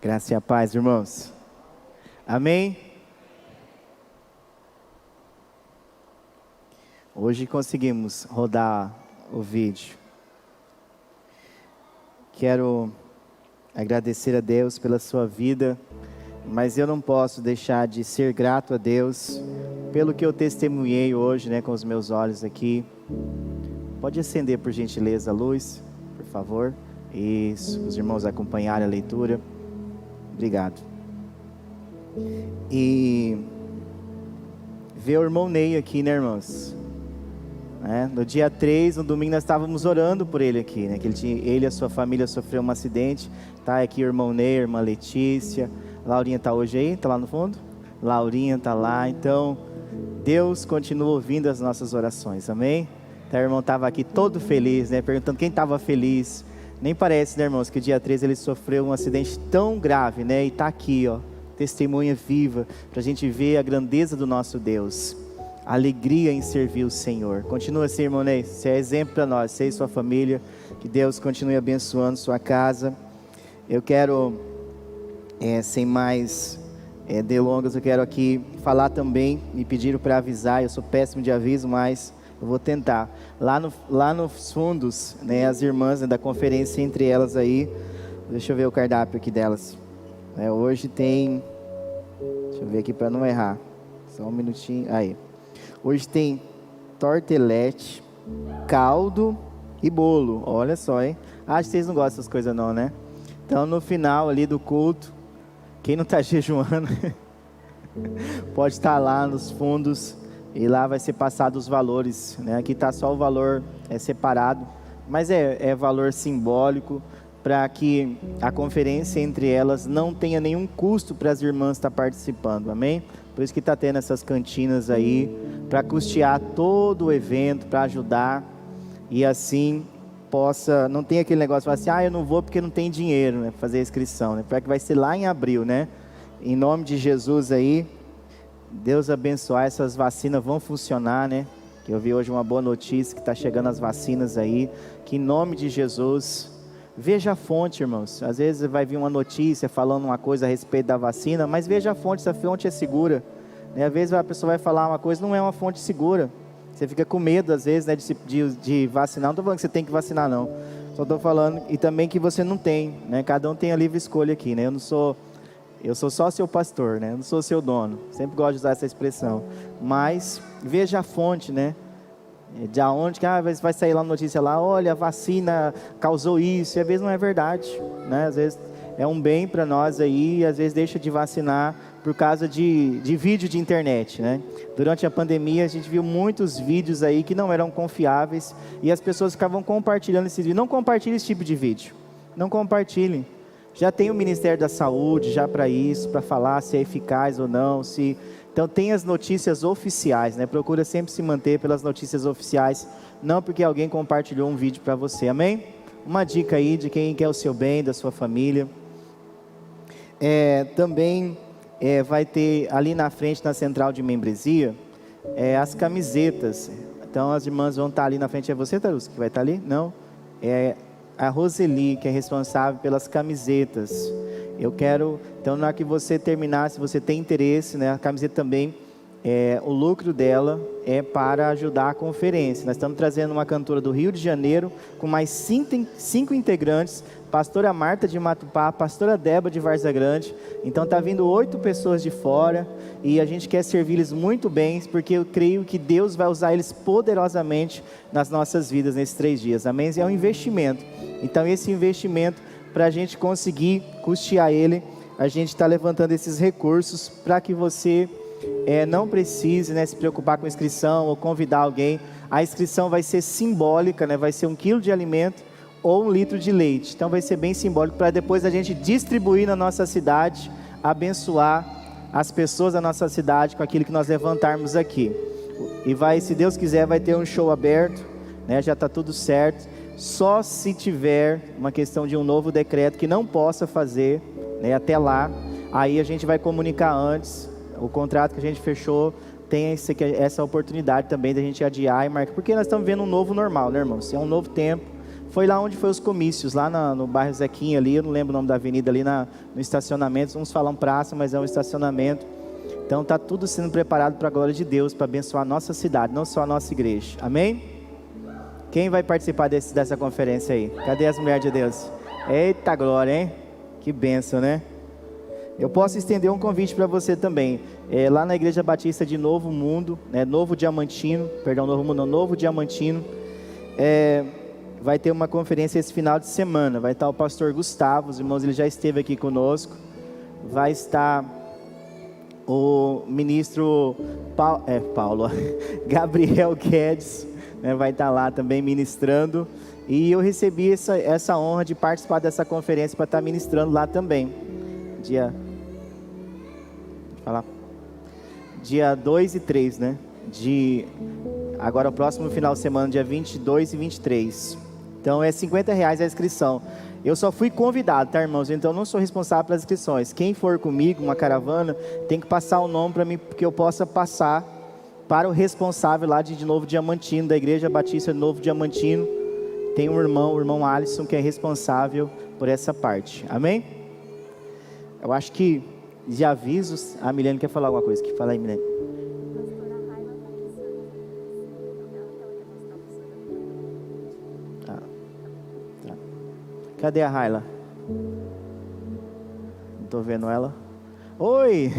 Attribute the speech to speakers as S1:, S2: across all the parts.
S1: Graça e a paz, irmãos. Amém? Hoje conseguimos rodar o vídeo. Quero agradecer a Deus pela sua vida, mas eu não posso deixar de ser grato a Deus pelo que eu testemunhei hoje, com os meus olhos aqui. Pode acender, por gentileza, a luz, por favor. Isso, os irmãos acompanharem a leitura. Obrigado. E ver o irmão Ney aqui, irmãos? No dia 3, no domingo, nós estávamos orando por ele aqui, que ele e a sua família sofreu um acidente. Tá aqui o irmão Ney, a irmã Letícia. Laurinha está hoje aí? Está lá no fundo? Laurinha está lá. Então, Deus continua ouvindo as nossas orações, amém? Então, o irmão estava aqui todo feliz, perguntando quem estava feliz. Nem parece, irmãos, que o dia 3 ele sofreu um acidente tão grave, e está aqui, testemunha viva, para a gente ver a grandeza do nosso Deus, a alegria em servir o Senhor. Continua assim, irmão Ney, você é exemplo para nós, você e sua família, que Deus continue abençoando sua casa. Eu quero, sem mais delongas, eu quero aqui falar também, me pediram para avisar, eu sou péssimo de aviso, mas eu vou tentar. Lá nos fundos, as irmãs da conferência, entre elas aí, deixa eu ver o cardápio aqui delas. Hoje tem, deixa eu ver aqui para não errar, só um minutinho, aí. Hoje tem tortelete, caldo e bolo, olha só, hein? Acho que vocês não gostam dessas coisas não, Então no final ali do culto, quem não está jejuando, pode estar lá nos fundos, e lá vai ser passado os valores, Aqui está só o valor separado, mas é valor simbólico, para que a conferência entre elas não tenha nenhum custo para as irmãs estar participando, amém? Por isso que está tendo essas cantinas aí, para custear todo o evento, para ajudar, e assim possa, não tem aquele negócio de falar assim, eu não vou porque não tem dinheiro, para fazer a inscrição, para que vai ser lá em abril, Em nome de Jesus aí, Deus abençoar, essas vacinas vão funcionar, Que eu vi hoje uma boa notícia, que está chegando as vacinas aí, que em nome de Jesus, veja a fonte, irmãos. Às vezes vai vir uma notícia falando uma coisa a respeito da vacina, mas veja a fonte, essa fonte é segura, Às vezes a pessoa vai falar uma coisa, não é uma fonte segura, você fica com medo às vezes, de vacinar. Não estou falando que você tem que vacinar não, só estou falando, e também que você não tem, Cada um tem a livre escolha aqui, Eu sou só seu pastor, Eu não sou seu dono. Sempre gosto de usar essa expressão. Mas veja a fonte, De onde que vai sair lá a notícia lá, olha, a vacina causou isso, e às vezes não é verdade, Às vezes é um bem para nós aí, e às vezes deixa de vacinar por causa de vídeo de internet, Durante a pandemia a gente viu muitos vídeos aí que não eram confiáveis, e as pessoas ficavam compartilhando esses vídeos. Não compartilhe esse tipo de vídeo, não compartilhem. Já tem o Ministério da Saúde já para isso, para falar se é eficaz ou não, Então tem as notícias oficiais, Procura sempre se manter pelas notícias oficiais, não porque alguém compartilhou um vídeo para você, amém? Uma dica aí de quem quer o seu bem, da sua família. Também vai ter ali na frente, na central de membresia, as camisetas. Então as irmãs vão estar ali na frente. É você, Tarus, que vai estar ali? Não? A Roseli, que é responsável pelas camisetas. Eu quero, então na hora que você terminar, se você tem interesse, a camiseta também, o lucro dela é para ajudar a conferência. Nós estamos trazendo uma cantora do Rio de Janeiro, com mais cinco integrantes, pastora Marta de Matupá, pastora Débora de Várzea Grande. Então está vindo 8 pessoas de fora, e a gente quer servir-lhes muito bem, porque eu creio que Deus vai usar eles poderosamente nas nossas vidas nesses 3 dias, amém? É um investimento. Então esse investimento, para a gente conseguir custear ele, a gente está levantando esses recursos para que você não precise se preocupar com inscrição ou convidar alguém. A inscrição vai ser simbólica, vai ser 1 quilo de alimento ou 1 litro de leite. Então vai ser bem simbólico, para depois a gente distribuir na nossa cidade, abençoar as pessoas da nossa cidade com aquilo que nós levantarmos aqui. E se Deus quiser, vai ter um show aberto, já está tudo certo. Só se tiver uma questão de um novo decreto que não possa fazer, até lá, aí a gente vai comunicar antes. O contrato que a gente fechou tem essa oportunidade também da gente adiar e marcar, porque nós estamos vendo um novo normal, irmãos? É um novo tempo, Foi lá onde foi os comícios, lá no bairro Zequinha ali, eu não lembro o nome da avenida ali, no estacionamento, uns falam praça, mas é um estacionamento. Então está tudo sendo preparado para a glória de Deus, para abençoar a nossa cidade, não só a nossa igreja, amém? Quem vai participar dessa conferência aí? Cadê as mulheres de Deus? Eita glória, hein? Que bênção, né? Eu posso estender um convite para você também, lá na Igreja Batista de Novo Mundo, Novo Diamantino, vai ter uma conferência esse final de semana, vai estar o pastor Gustavo, os irmãos, ele já esteve aqui conosco, vai estar o ministro Gabriel Guedes, vai estar lá também ministrando, e eu recebi essa honra de participar dessa conferência para estar ministrando lá também, dia 2 e 3, agora o próximo final de semana, dia 22 e 23, então é R$50 a inscrição. Eu só fui convidado, tá, irmãos? Então eu não sou responsável pelas inscrições. Quem for comigo, uma caravana, tem que passar o nome para mim, porque eu possa passar para o responsável lá de Novo Diamantino, da Igreja Batista de Novo Diamantino. Tem o irmão Alisson, que é responsável por essa parte. Amém? Eu acho que, de avisos, a Milene quer falar alguma coisa. Fala aí, Milene. Cadê a Raila? Não estou vendo ela. Oi!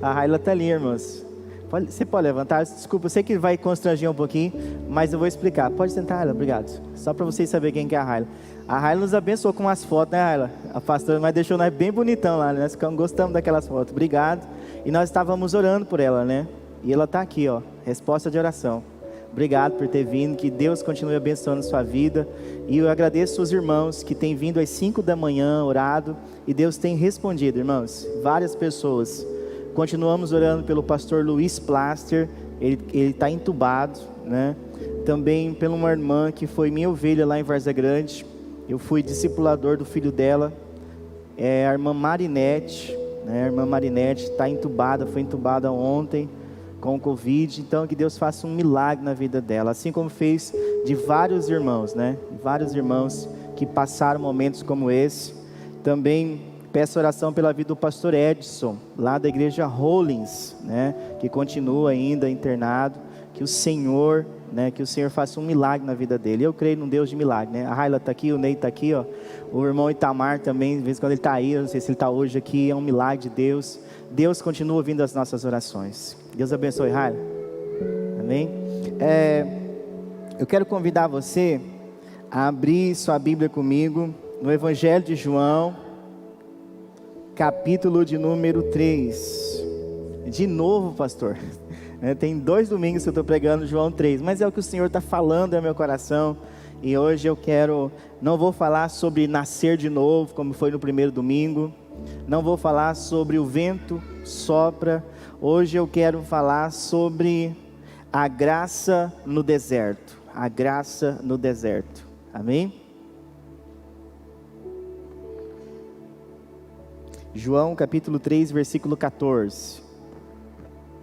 S1: A Raila está ali, irmãos. Você pode levantar? Desculpa, eu sei que vai constranger um pouquinho, mas eu vou explicar. Pode sentar, Raila, obrigado. Só para vocês saberem quem que é a Raila. A Raila nos abençoou com umas fotos, né, Raila? A pastora, mas deixou nós bem bonitão lá, né? Nós gostamos daquelas fotos. Obrigado. E nós estávamos orando por ela, né? E ela está aqui, ó. Resposta de oração. Obrigado por ter vindo, que Deus continue abençoando a sua vida, e eu agradeço os irmãos que têm vindo às 5 da manhã, orado, e Deus tem respondido, irmãos, várias pessoas. Continuamos orando pelo pastor Luiz Plaster, ele está entubado, né? Também pela uma irmã que foi minha ovelha lá em Várzea Grande, eu fui discipulador do filho dela, a irmã Marinete, né? A irmã Marinete está entubada, foi entubada ontem, com o Covid, então que Deus faça um milagre na vida dela, assim como fez de vários irmãos, né? Vários irmãos que passaram momentos como esse. Também peço oração pela vida do pastor Edson, lá da igreja Rollins, né? Que continua ainda internado, que o Senhor faça um milagre na vida dele. Eu creio num Deus de milagre, né? A Raila está aqui, o Ney está aqui, ó. O irmão Itamar também, de vez em quando ele está aí, eu não sei se ele está hoje aqui, é um milagre de Deus. Deus continua ouvindo as nossas orações. Deus abençoe, Raila. Amém? Eu quero convidar você a abrir sua Bíblia comigo no Evangelho de João, capítulo de número 3. De novo, pastor. Tem 2 domingos que eu estou pregando João 3, mas é o que o Senhor está falando no meu coração. E hoje não vou falar sobre nascer de novo, como foi no primeiro domingo. Não vou falar sobre o vento sopra. Hoje eu quero falar sobre a graça no deserto. A graça no deserto. Amém? João capítulo 3, versículo 14.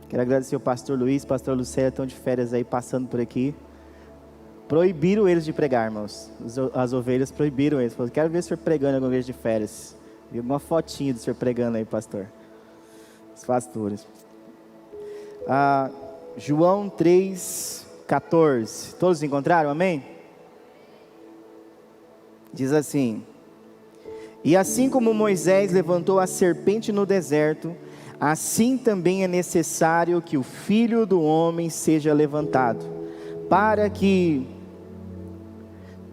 S1: Quero agradecer ao pastor Luiz, pastor Lucélia, estão de férias aí, passando por aqui. Proibiram eles de pregar, irmãos. As ovelhas proibiram eles. Falaram, quero ver o senhor pregando em alguma igreja de férias. Vi uma fotinha do senhor pregando aí, pastor. Os pastores. João 3, 14. Todos encontraram? Amém? Diz assim: e assim como Moisés levantou a serpente no deserto, assim também é necessário que o Filho do Homem seja levantado, para que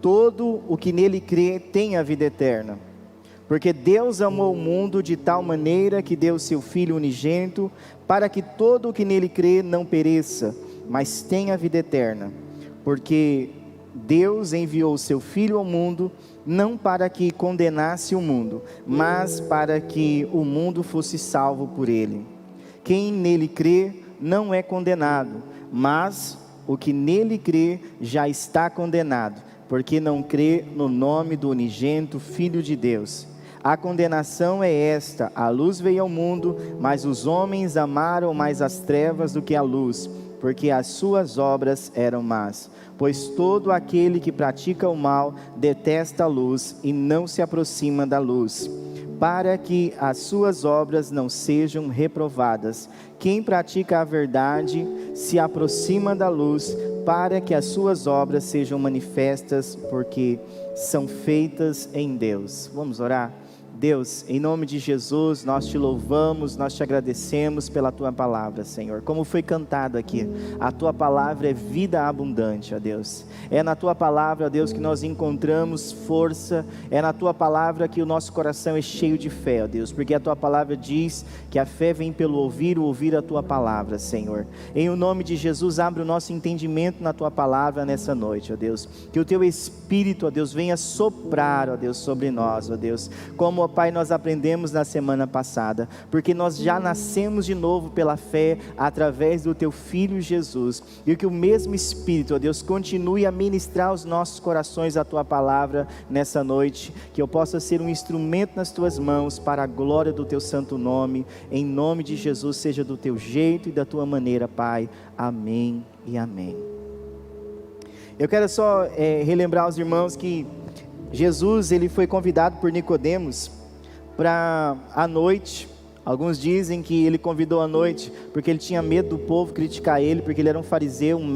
S1: todo o que nele crê tenha a vida eterna. Porque Deus amou o mundo de tal maneira que deu seu Filho unigênito, para que todo o que nele crê não pereça, mas tenha a vida eterna. Porque Deus enviou o seu Filho ao mundo, não para que condenasse o mundo, mas para que o mundo fosse salvo por ele. Quem nele crê não é condenado, mas o que nele crê já está condenado, porque não crê no nome do unigênito Filho de Deus. A condenação é esta: a luz veio ao mundo, mas os homens amaram mais as trevas do que a luz, porque as suas obras eram más. Pois todo aquele que pratica o mal detesta a luz e não se aproxima da luz, para que as suas obras não sejam reprovadas. Quem pratica a verdade se aproxima da luz, para que as suas obras sejam manifestas, porque são feitas em Deus. Vamos orar? Deus, em nome de Jesus, nós te louvamos, nós te agradecemos pela tua palavra, Senhor. Como foi cantado aqui, a tua palavra é vida abundante, ó Deus. É na tua palavra, ó Deus, que nós encontramos força, é na tua palavra que o nosso coração é cheio de fé, ó Deus, porque a tua palavra diz que a fé vem pelo ouvir, o ouvir a tua palavra, Senhor. Em o nome de Jesus, abre o nosso entendimento na tua palavra nessa noite, ó Deus. Que o teu Espírito, ó Deus, venha soprar, ó Deus, sobre nós, ó Deus, como, ó Pai, nós aprendemos na semana passada, porque nós já nascemos de novo pela fé, através do teu Filho Jesus, e que o mesmo Espírito, ó Deus, continue a ministrar aos nossos corações a tua palavra nessa noite, que eu possa ser um instrumento nas tuas mãos, para a glória do teu santo nome, em nome de Jesus, seja do teu jeito e da tua maneira, Pai, amém e amém. Eu quero só relembrar aos irmãos que Jesus, ele foi convidado por Nicodemos para à noite. Alguns dizem que ele convidou à noite porque ele tinha medo do povo criticar ele, porque ele era um fariseu, um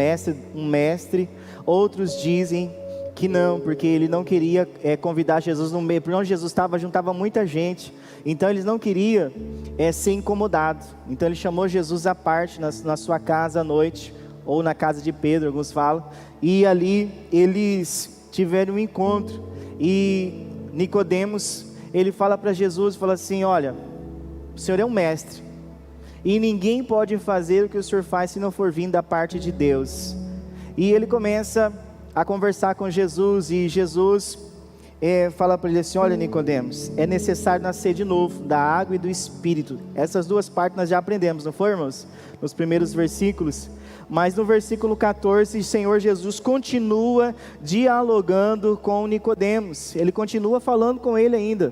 S1: mestre. Outros dizem que não, porque ele não queria convidar Jesus no meio, porque onde Jesus estava, juntava muita gente, então eles não queriam ser incomodados. Então ele chamou Jesus à parte, na sua casa à noite, ou na casa de Pedro, alguns falam, e ali eles tiveram um encontro, e Nicodemos, ele fala para Jesus, fala assim: olha, o Senhor é um mestre, e ninguém pode fazer o que o Senhor faz se não for vindo da parte de Deus. E ele começa a conversar com Jesus, e Jesus fala para ele assim: olha, Nicodemos, é necessário nascer de novo, da água e do Espírito. Essas duas partes nós já aprendemos, não foi, irmãos? Nos primeiros versículos. Mas no versículo 14, o Senhor Jesus continua dialogando com Nicodemos. Ele continua falando com ele ainda.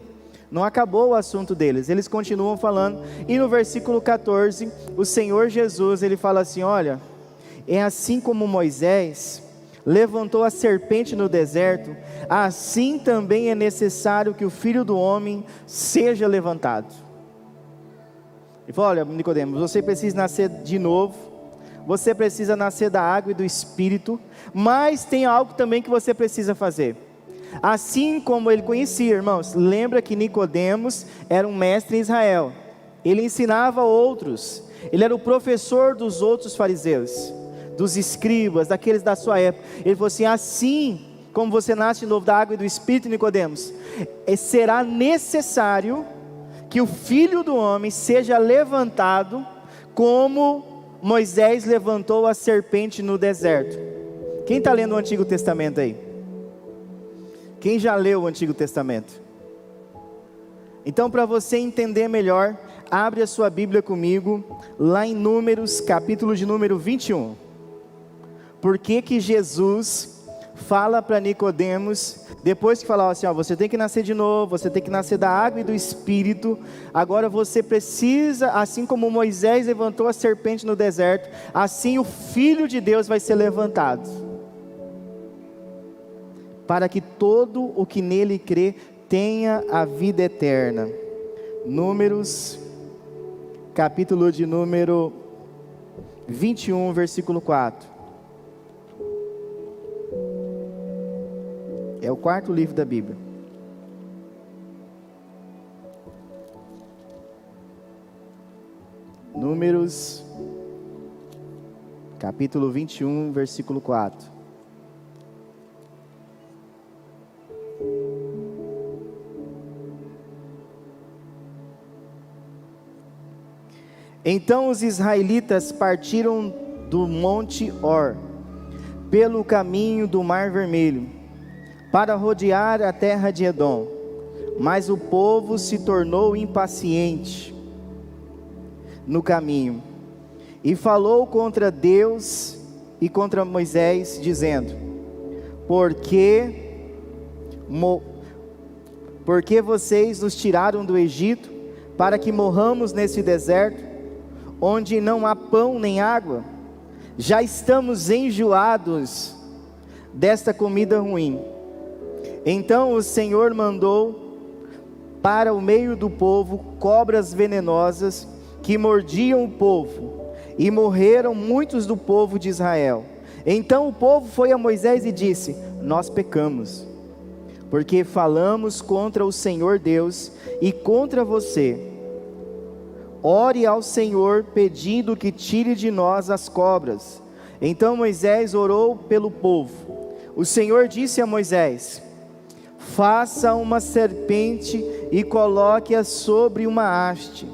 S1: Não acabou o assunto deles, eles continuam falando. E no versículo 14, o Senhor Jesus, ele fala assim: olha, é assim como Moisés levantou a serpente no deserto, assim também é necessário que o Filho do Homem seja levantado. Ele falou: olha, Nicodemos, você precisa nascer de novo, você precisa nascer da água e do Espírito, mas tem algo também que você precisa fazer. Assim como ele conhecia, irmãos, lembra que Nicodemos era um mestre em Israel, ele ensinava outros, ele era o professor dos outros fariseus, dos escribas, daqueles da sua época. Ele falou assim: assim como você nasce de novo da água e do Espírito, Nicodemos, será necessário que o Filho do Homem seja levantado, como Moisés levantou a serpente no deserto. Quem está lendo o Antigo Testamento aí? Quem já leu o Antigo Testamento? Então, para você entender melhor, abre a sua Bíblia comigo, lá em Números, capítulo de número 21. Por que que Jesus fala para Nicodemos, depois que falar assim: ó, você tem que nascer de novo, você tem que nascer da água e do Espírito, agora você precisa, assim como Moisés levantou a serpente no deserto, assim o Filho de Deus vai ser levantado, para que todo o que nele crê tenha a vida eterna. Números, capítulo de número 21, versículo 4. É o quarto livro da Bíblia. Números, capítulo 21, versículo 4. Então os israelitas partiram do monte Or, pelo caminho do Mar Vermelho, para rodear a terra de Edom, mas o povo se tornou impaciente no caminho, e falou contra Deus e contra Moisés, dizendo: Por que vocês nos tiraram do Egito, para que morramos nesse deserto, onde não há pão nem água? já estamos enjoados desta comida ruim. Então o Senhor mandou para o meio do povo cobras venenosas que mordiam o povo, e morreram muitos do povo de Israel. Então o povo foi a Moisés e disse: nós pecamos, porque falamos contra o Senhor Deus e contra você. Ore ao Senhor pedindo que tire de nós as cobras. Então Moisés orou pelo povo. O Senhor disse a Moisés: faça uma serpente e coloque-a sobre uma haste.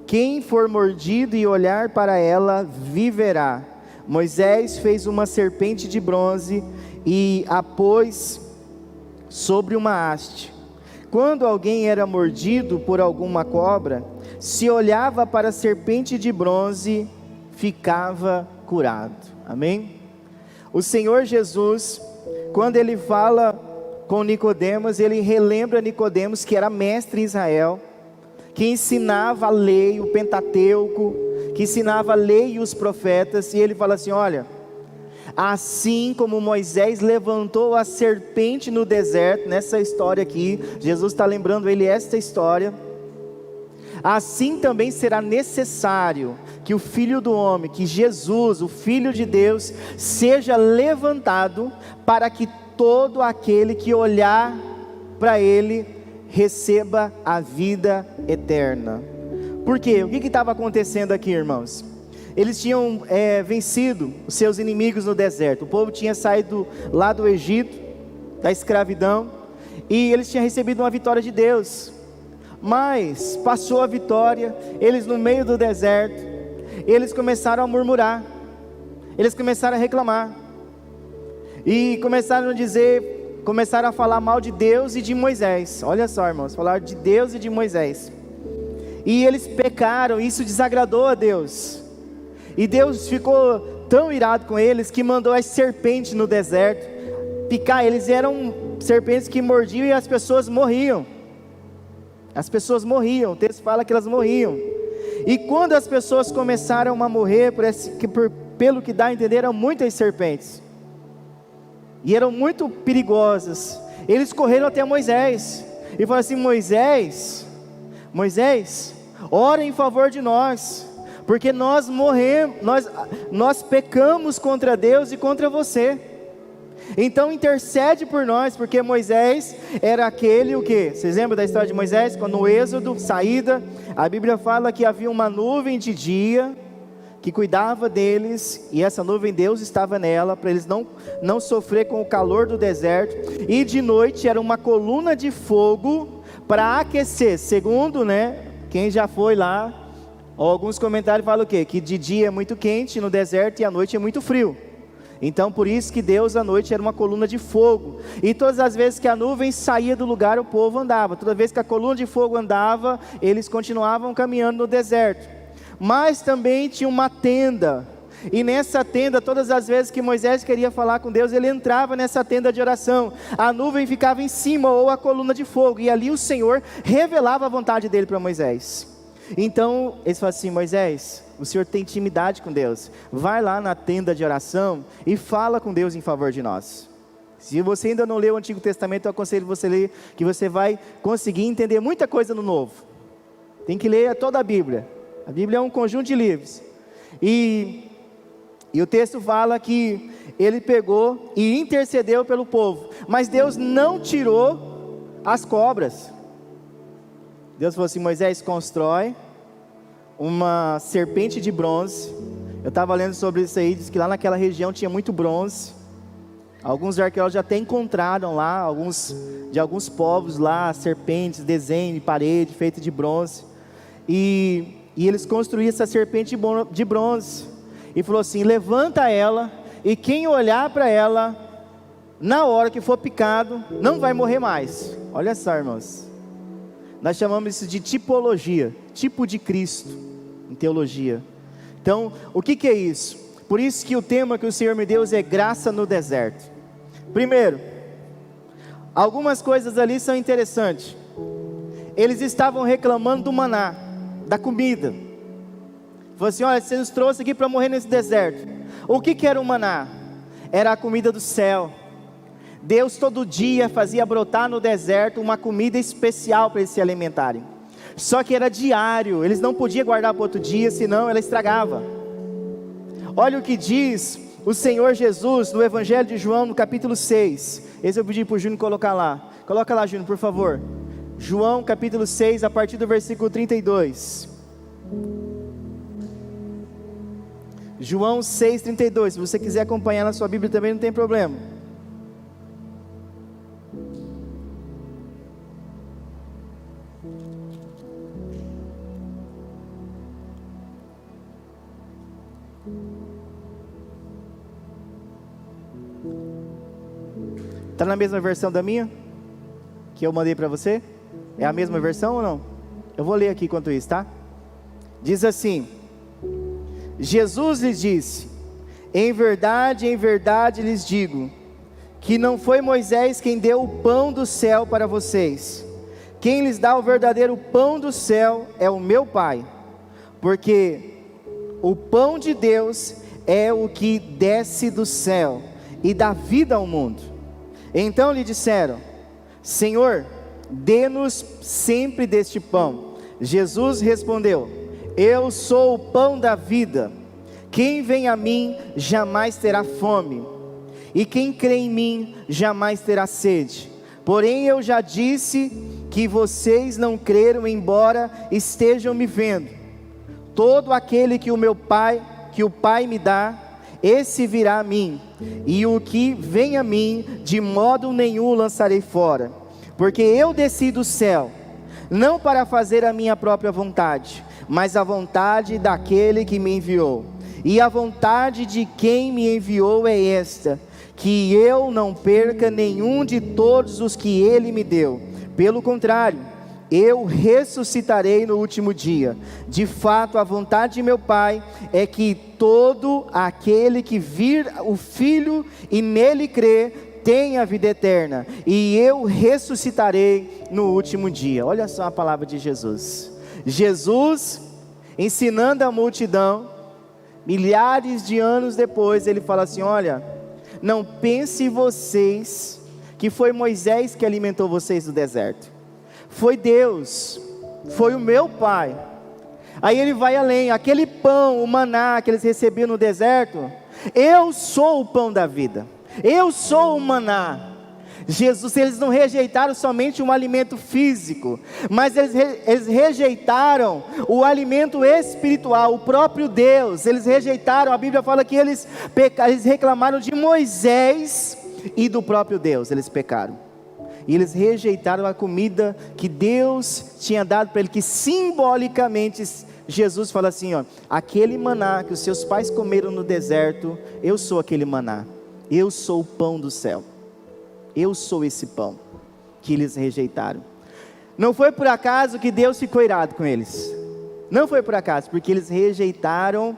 S1: Quem for mordido e olhar para ela, viverá. Moisés fez uma serpente de bronze e a pôs sobre uma haste. Quando alguém era mordido por alguma cobra, se olhava para a serpente de bronze, ficava curado. Amém? O Senhor Jesus, quando ele fala com Nicodemos, ele relembra Nicodemos, que era mestre em Israel, que ensinava a lei, o Pentateuco, que ensinava a lei e os profetas, e ele fala assim: olha, assim como Moisés levantou a serpente no deserto, nessa história aqui, Jesus está lembrando ele esta história, assim também será necessário que o Filho do Homem, que Jesus, o Filho de Deus, seja levantado, para que todo aquele que olhar para ele, receba a vida eterna. Por quê? O que estava acontecendo aqui, irmãos? Eles tinham vencido os seus inimigos no deserto. O povo tinha saído lá do Egito, da escravidão, e eles tinham recebido uma vitória de Deus. Mas passou a vitória, eles no meio do deserto, eles começaram a murmurar, eles começaram a reclamar, e começaram a dizer, começaram a falar mal de Deus e de Moisés. Olha só, irmãos, falaram de Deus e de Moisés, e eles pecaram, isso desagradou a Deus, e Deus ficou tão irado com eles, que mandou as serpentes no deserto picar. Eles eram serpentes que mordiam e as pessoas morriam. As pessoas morriam, o texto fala que elas morriam. E quando as pessoas começaram a morrer, pelo que dá a entender, eram muitas serpentes, e eram muito perigosas. Eles correram até Moisés e falaram assim: Moisés, ora em favor de nós, porque nós morremos, nós pecamos contra Deus e contra você. Então intercede por nós, porque Moisés era aquele, o que? Vocês lembram da história de Moisés? Quando no Êxodo, saída, a Bíblia fala que havia uma nuvem de dia, que cuidava deles, e essa nuvem Deus estava nela, para eles não sofrer com o calor do deserto, e de noite era uma coluna de fogo, para aquecer, segundo, quem já foi lá, alguns comentários falam o quê? Que de dia é muito quente no deserto, e à noite é muito frio. Então por isso que Deus à noite era uma coluna de fogo, e todas as vezes que a nuvem saía do lugar, o povo andava, toda vez que a coluna de fogo andava, eles continuavam caminhando no deserto. Mas também tinha uma tenda, e nessa tenda, todas as vezes que Moisés queria falar com Deus, ele entrava nessa tenda de oração, a nuvem ficava em cima, ou a coluna de fogo, e ali o Senhor revelava a vontade dele para Moisés. Então eles falaram assim: Moisés, o Senhor tem intimidade com Deus, vai lá na tenda de oração e fala com Deus em favor de nós. Se você ainda não leu o Antigo Testamento, eu aconselho você a ler, que você vai conseguir entender muita coisa no Novo. Tem que ler toda a Bíblia. A Bíblia é um conjunto de livros, e o texto fala que ele pegou e intercedeu pelo povo, mas Deus não tirou as cobras. Deus falou assim: Moisés, constrói uma serpente de bronze. Eu estava lendo sobre isso aí, diz que lá naquela região tinha muito bronze. Alguns arqueólogos já até encontraram lá, de alguns povos lá, serpentes, desenho de parede, feito de bronze, e eles construíram essa serpente de bronze, e falou assim: levanta ela, e quem olhar para ela, na hora que for picado, não vai morrer mais. Olha só, irmãos, nós chamamos isso de tipologia, tipo de Cristo, em teologia. Então, o que é isso? Por isso que o tema que o Senhor me deu é graça no deserto. Primeiro, algumas coisas ali são interessantes. Eles estavam reclamando do maná, da comida. Falou assim: olha, você nos trouxe aqui para morrer nesse deserto, O que era o maná? Era a comida do céu. Deus todo dia fazia brotar no deserto uma comida especial para eles se alimentarem. Só que era diário, eles não podiam guardar para outro dia, senão ela estragava. Olha o que diz o Senhor Jesus no Evangelho de João, no capítulo 6. Esse eu pedi para o Júnior colocar lá. Coloca lá, Júnior, por favor. João capítulo 6, a partir do versículo 32. João 6, 32. Se você quiser acompanhar na sua Bíblia também, não tem problema. Está na mesma versão da minha? Que eu mandei para você? É a mesma versão ou não? Eu vou ler aqui enquanto isso, tá? Diz assim: Jesus lhes disse: em verdade lhes digo, que não foi Moisés quem deu o pão do céu para vocês. Quem lhes dá o verdadeiro pão do céu é o meu Pai. Porque o pão de Deus é o que desce do céu e dá vida ao mundo. Então lhe disseram: Senhor, dê-nos sempre deste pão. Jesus respondeu: eu sou o pão da vida. Quem vem a mim jamais terá fome, e quem crê em mim jamais terá sede. Porém eu já disse que vocês não creram, embora estejam me vendo. Todo aquele que o Pai me dá, esse virá a mim, e o que vem a mim, de modo nenhum o lançarei fora. Porque eu desci do céu, não para fazer a minha própria vontade, mas a vontade daquele que me enviou. E a vontade de quem me enviou é esta: que eu não perca nenhum de todos os que ele me deu. Pelo contrário, eu ressuscitarei no último dia. De fato, a vontade de meu Pai é que todo aquele que vir o Filho e nele crer, tenha a vida eterna, e eu ressuscitarei no último dia. Olha só a palavra de Jesus. Jesus ensinando a multidão, milhares de anos depois, ele fala assim: olha, não pense vocês que foi Moisés que alimentou vocês no deserto. Foi Deus, foi o meu Pai. Aí ele vai além: aquele pão, o maná que eles recebiam no deserto, eu sou o pão da vida, eu sou o maná. Jesus, eles não rejeitaram somente um alimento físico, mas eles rejeitaram o alimento espiritual, o próprio Deus. Eles rejeitaram, a Bíblia fala que eles reclamaram de Moisés e do próprio Deus, eles pecaram. E eles rejeitaram a comida que Deus tinha dado para ele, que simbolicamente Jesus fala assim, ó: aquele maná que os seus pais comeram no deserto, eu sou aquele maná, eu sou o pão do céu, eu sou esse pão que eles rejeitaram. Não foi por acaso que Deus ficou irado com eles, não foi por acaso, porque eles rejeitaram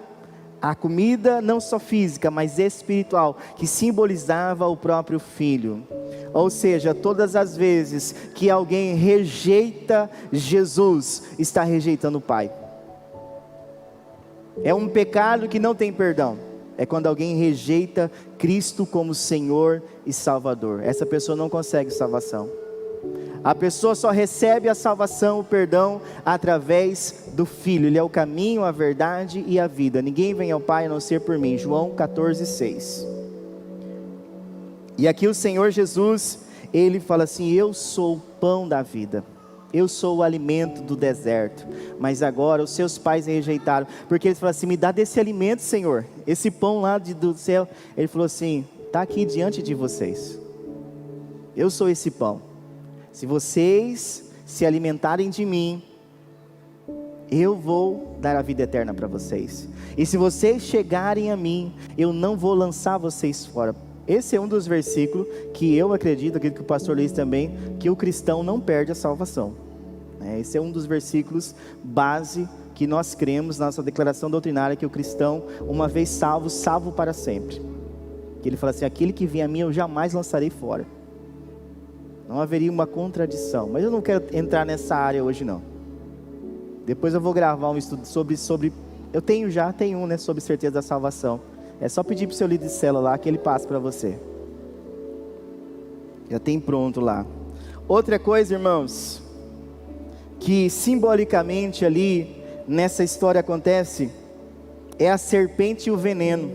S1: a comida não só física, mas espiritual, que simbolizava o próprio Filho. Ou seja, todas as vezes que alguém rejeita Jesus, está rejeitando o Pai. É um pecado que não tem perdão, é quando alguém rejeita Cristo como Senhor e Salvador. Essa pessoa não consegue salvação. A pessoa só recebe a salvação, o perdão, através do Filho. Ele é o caminho, a verdade e a vida. Ninguém vem ao Pai a não ser por mim. João 14:6. E aqui o Senhor Jesus, Ele fala assim: eu sou o pão da vida, eu sou o alimento do deserto. Mas agora os seus pais rejeitaram, porque eles falaram assim: me dá desse alimento, Senhor, esse pão lá do céu. Ele falou assim: está aqui diante de vocês, eu sou esse pão. Se vocês se alimentarem de mim, eu vou dar a vida eterna para vocês. E se vocês chegarem a mim, eu não vou lançar vocês fora. Esse é um dos versículos que eu acredito que o pastor Luiz também, que o cristão não perde a salvação. Esse é um dos versículos base que nós cremos na nossa declaração doutrinária, que o cristão, uma vez salvo, salvo para sempre. Que ele fala assim: aquele que vem a mim eu jamais lançarei fora. Não haveria uma contradição, mas eu não quero entrar nessa área hoje não. Depois eu vou gravar um estudo sobre eu tenho um, né, sobre certeza da salvação, É só pedir para o seu líder de célula lá que ele passa para você. Já tem pronto lá. Outra coisa, irmãos, que simbolicamente ali nessa história acontece, é a serpente e o veneno.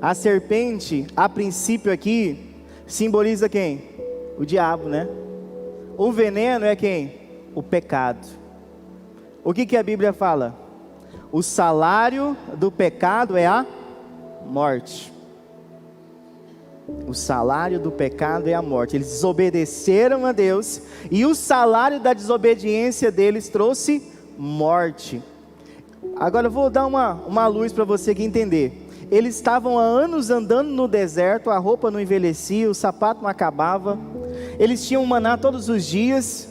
S1: A serpente, a princípio aqui, simboliza quem? O diabo, né? O veneno é quem? O pecado. O que a Bíblia fala? O salário do pecado é a morte. O salário do pecado é a morte. Eles desobedeceram a Deus, e o salário da desobediência deles trouxe morte. Agora eu vou dar uma luz para você aqui entender. Eles estavam há anos andando no deserto, a roupa não envelhecia, o sapato não acabava, eles tinham maná todos os dias,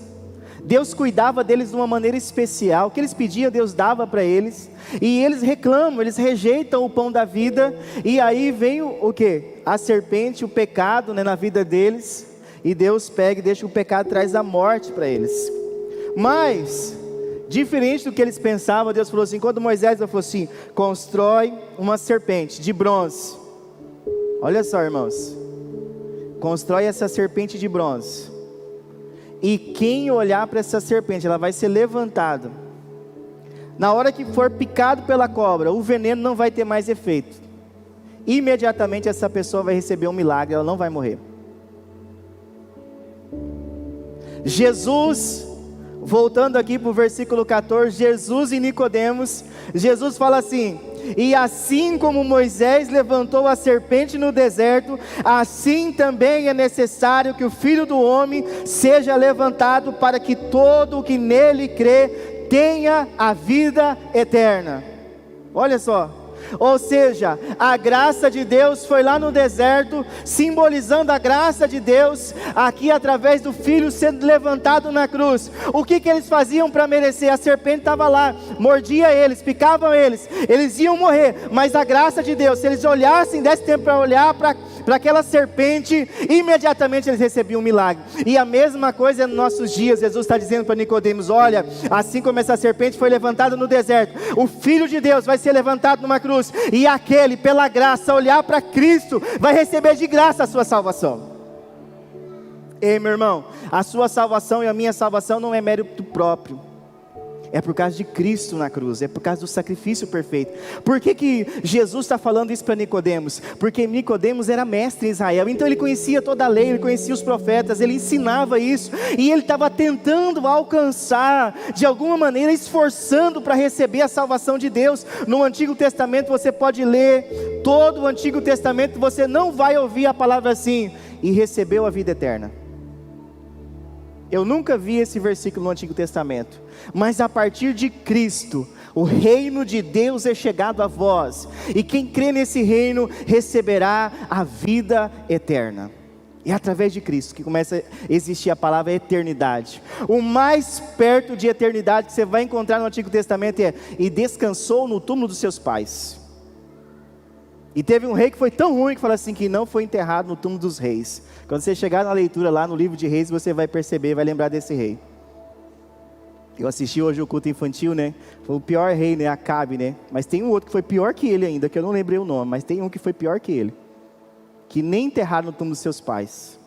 S1: Deus cuidava deles de uma maneira especial, o que eles pediam Deus dava para eles, e eles reclamam, eles rejeitam o pão da vida, e aí vem o que? A serpente, o pecado, né, na vida deles, e Deus pega e deixa o pecado, traz a morte para eles. Mas diferente do que eles pensavam, Deus falou assim, quando Moisés falou assim, constrói uma serpente de bronze. Olha só, irmãos, constrói essa serpente de bronze, e quem olhar para essa serpente, ela vai ser levantada. Na hora que for picado pela cobra, o veneno não vai ter mais efeito. Imediatamente essa pessoa vai receber um milagre, ela não vai morrer. Jesus, voltando aqui para o versículo 14, Jesus e Nicodemos, Jesus fala assim, e assim como Moisés levantou a serpente no deserto, assim também é necessário que o Filho do Homem seja levantado, para que todo o que nele crê tenha a vida eterna. Olha só, ou seja, a graça de Deus foi lá no deserto, simbolizando a graça de Deus, aqui através do Filho sendo levantado na cruz. O que eles faziam para merecer? A serpente estava lá, mordia eles, picavam eles, eles iam morrer, mas a graça de Deus, se eles olhassem, desse tempo para olhar para aquela serpente, imediatamente eles recebiam um milagre. E a mesma coisa é nos nossos dias. Jesus está dizendo para Nicodemos, olha, assim como essa serpente foi levantada no deserto, o Filho de Deus vai ser levantado numa cruz, e aquele, pela graça, olhar para Cristo, vai receber de graça a sua salvação. Ei, meu irmão, a sua salvação e a minha salvação não é mérito próprio, é por causa de Cristo na cruz, é por causa do sacrifício perfeito. Por que Jesus está falando isso para Nicodemos? Porque Nicodemos era mestre em Israel, então ele conhecia toda a lei, ele conhecia os profetas, ele ensinava isso, e ele estava tentando alcançar, de alguma maneira, esforçando para receber a salvação de Deus. No Antigo Testamento você pode ler todo o Antigo Testamento, você não vai ouvir a palavra assim, e recebeu a vida eterna. Eu nunca vi esse versículo no Antigo Testamento, mas a partir de Cristo, o reino de Deus é chegado a vós, e quem crê nesse reino, receberá a vida eterna. É através de Cristo que começa a existir a palavra eternidade. O mais perto de eternidade que você vai encontrar no Antigo Testamento é, e descansou no túmulo dos seus pais. E teve um rei que foi tão ruim que falou assim, que não foi enterrado no túmulo dos reis. Quando você chegar na leitura lá no livro de Reis, você vai perceber, vai lembrar desse rei. Eu assisti hoje o culto infantil, né? Foi o pior rei, né? Acabe, né? Mas tem um outro que foi pior que ele ainda, que eu não lembrei o nome, mas tem um que foi pior que ele, que nem enterraram no túmulo dos seus pais.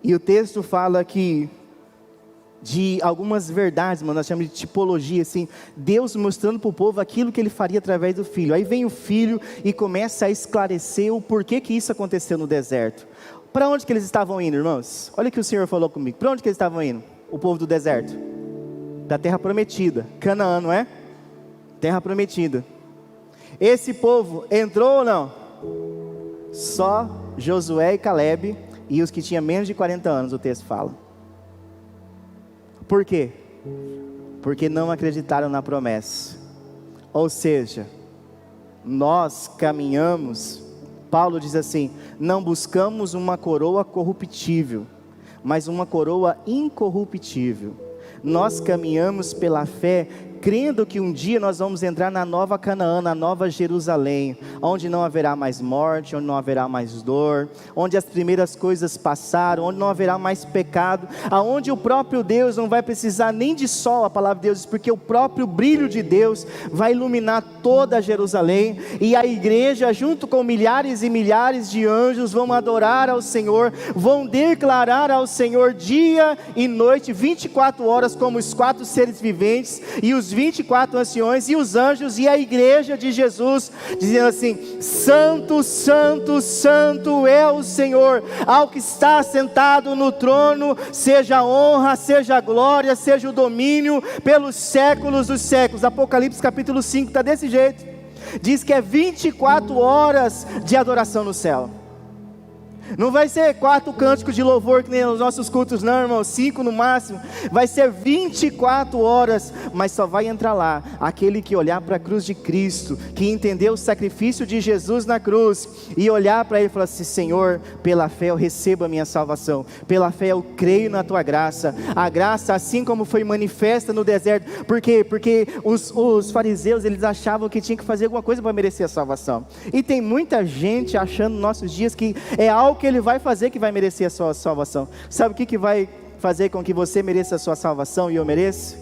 S1: E o texto fala que de algumas verdades, mano, nós chamamos de tipologia, assim, Deus mostrando para o povo aquilo que ele faria através do Filho. Aí vem o Filho e começa a esclarecer o porquê que isso aconteceu no deserto. Para onde que eles estavam indo, irmãos? Olha o que o Senhor falou comigo. Para onde que eles estavam indo? O povo do deserto, da terra prometida, Canaã, não é? Terra prometida. Esse povo entrou ou não? Só Josué e Caleb e os que tinham menos de 40 anos, o texto fala. Por quê? Porque não acreditaram na promessa. Ou seja, nós caminhamos, Paulo diz assim, não buscamos uma coroa corruptível, mas uma coroa incorruptível. Nós caminhamos pela fé, crendo que um dia nós vamos entrar na nova Canaã, na nova Jerusalém, onde não haverá mais morte, onde não haverá mais dor, onde as primeiras coisas passaram, onde não haverá mais pecado, aonde o próprio Deus não vai precisar nem de sol, a palavra de Deus diz, porque o próprio brilho de Deus vai iluminar toda Jerusalém, e a igreja junto com milhares e milhares de anjos vão adorar ao Senhor, vão declarar ao Senhor dia e noite, 24 horas, como os 4 seres viventes, e os 24 anciões, e os anjos, e a igreja de Jesus, dizendo assim: santo, santo, santo é o Senhor, ao que está sentado no trono, seja a honra, seja a glória, seja o domínio, pelos séculos dos séculos. Apocalipse capítulo 5 está desse jeito, diz que é 24 horas de adoração no céu. Não vai ser 4 cânticos de louvor que nem nos nossos cultos não, irmão, 5 no máximo, vai ser 24 horas, mas só vai entrar lá aquele que olhar para a cruz de Cristo, que entendeu o sacrifício de Jesus na cruz, e olhar para ele e falar assim: Senhor, pela fé eu recebo a minha salvação, pela fé eu creio na tua graça, a graça assim como foi manifesta no deserto. Por quê? Porque os fariseus, eles achavam que tinha que fazer alguma coisa para merecer a salvação, e tem muita gente achando nos nossos dias que é algo que ele vai fazer que vai merecer a sua salvação. Sabe o que vai fazer com que você mereça a sua salvação e eu mereça?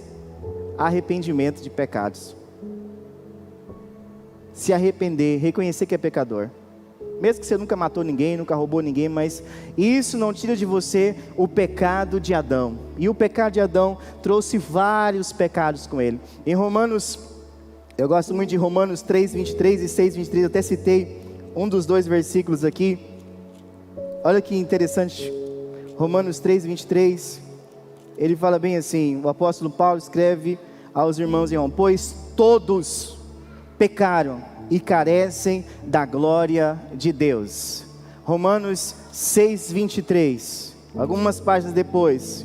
S1: Arrependimento de pecados. Se arrepender, reconhecer que é pecador, mesmo que você nunca matou ninguém, nunca roubou ninguém, mas isso não tira de você o pecado de Adão, e o pecado de Adão trouxe vários pecados com ele. Em Romanos, eu gosto muito de Romanos 3:23 e 6:23, até citei um dos 2 versículos aqui. Olha que interessante, Romanos 3:23, ele fala bem assim, o apóstolo Paulo escreve aos irmãos em Roma: pois todos pecaram e carecem da glória de Deus. Romanos 6:23, algumas páginas depois: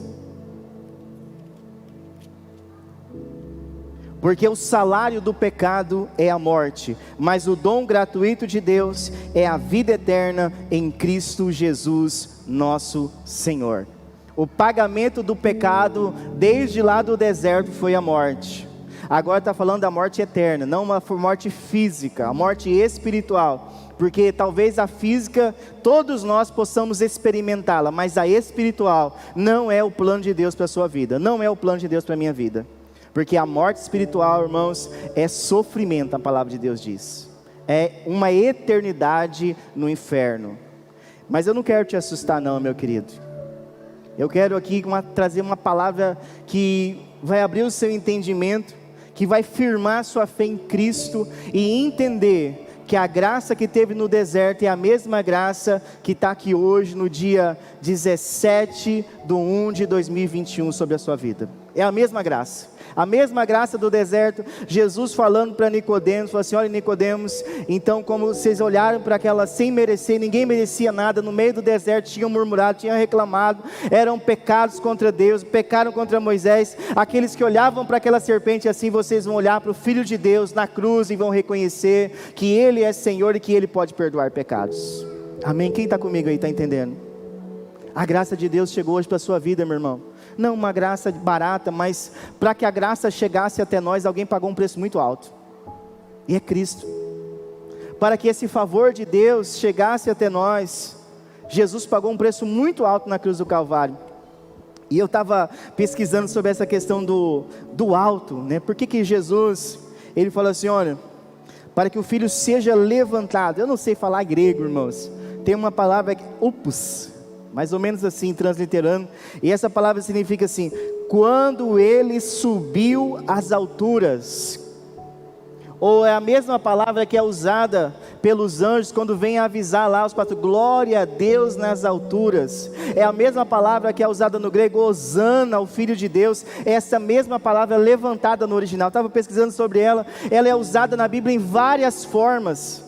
S1: porque o salário do pecado é a morte, mas o dom gratuito de Deus é a vida eterna em Cristo Jesus, nosso Senhor. O pagamento do pecado, desde lá do deserto, foi a morte. Agora está falando da morte eterna, não uma morte física, a morte espiritual. Porque talvez a física, todos nós possamos experimentá-la, mas a espiritual não é o plano de Deus para a sua vida, não é o plano de Deus para a minha vida. Porque a morte espiritual, irmãos, é sofrimento, a palavra de Deus diz. É uma eternidade no inferno. Mas eu não quero te assustar não, meu querido. Eu quero aqui trazer uma palavra que vai abrir o seu entendimento, que vai firmar a sua fé em Cristo e entender que a graça que teve no deserto é a mesma graça que está aqui hoje, no dia 17/1/2021, sobre a sua vida. É a mesma graça. A mesma graça do deserto, Jesus falando para Nicodemos, falou assim: olha Nicodemos, então como vocês olharam para aquela sem merecer, ninguém merecia nada, no meio do deserto tinham murmurado, tinham reclamado, eram pecados contra Deus, pecaram contra Moisés, aqueles que olhavam para aquela serpente assim, vocês vão olhar para o Filho de Deus na cruz e vão reconhecer que Ele é Senhor e que Ele pode perdoar pecados. Amém? Quem está comigo aí, está entendendo? A graça de Deus chegou hoje para a sua vida, meu irmão. Não uma graça barata, mas para que a graça chegasse até nós, alguém pagou um preço muito alto, e é Cristo. Para que esse favor de Deus chegasse até nós, Jesus pagou um preço muito alto na cruz do Calvário. E eu estava pesquisando sobre essa questão do alto, né? Por que Jesus, ele falou assim: olha, para que o Filho seja levantado. Eu não sei falar grego, irmãos, tem uma palavra que opus, mais ou menos assim, transliterando, e essa palavra significa assim: quando ele subiu às alturas. Ou é a mesma palavra que é usada pelos anjos quando vem avisar lá os 4, glória a Deus nas alturas. É a mesma palavra que é usada no grego, Hosana, o Filho de Deus. Essa mesma palavra levantada no original, estava pesquisando sobre ela. Ela é usada na Bíblia em várias formas,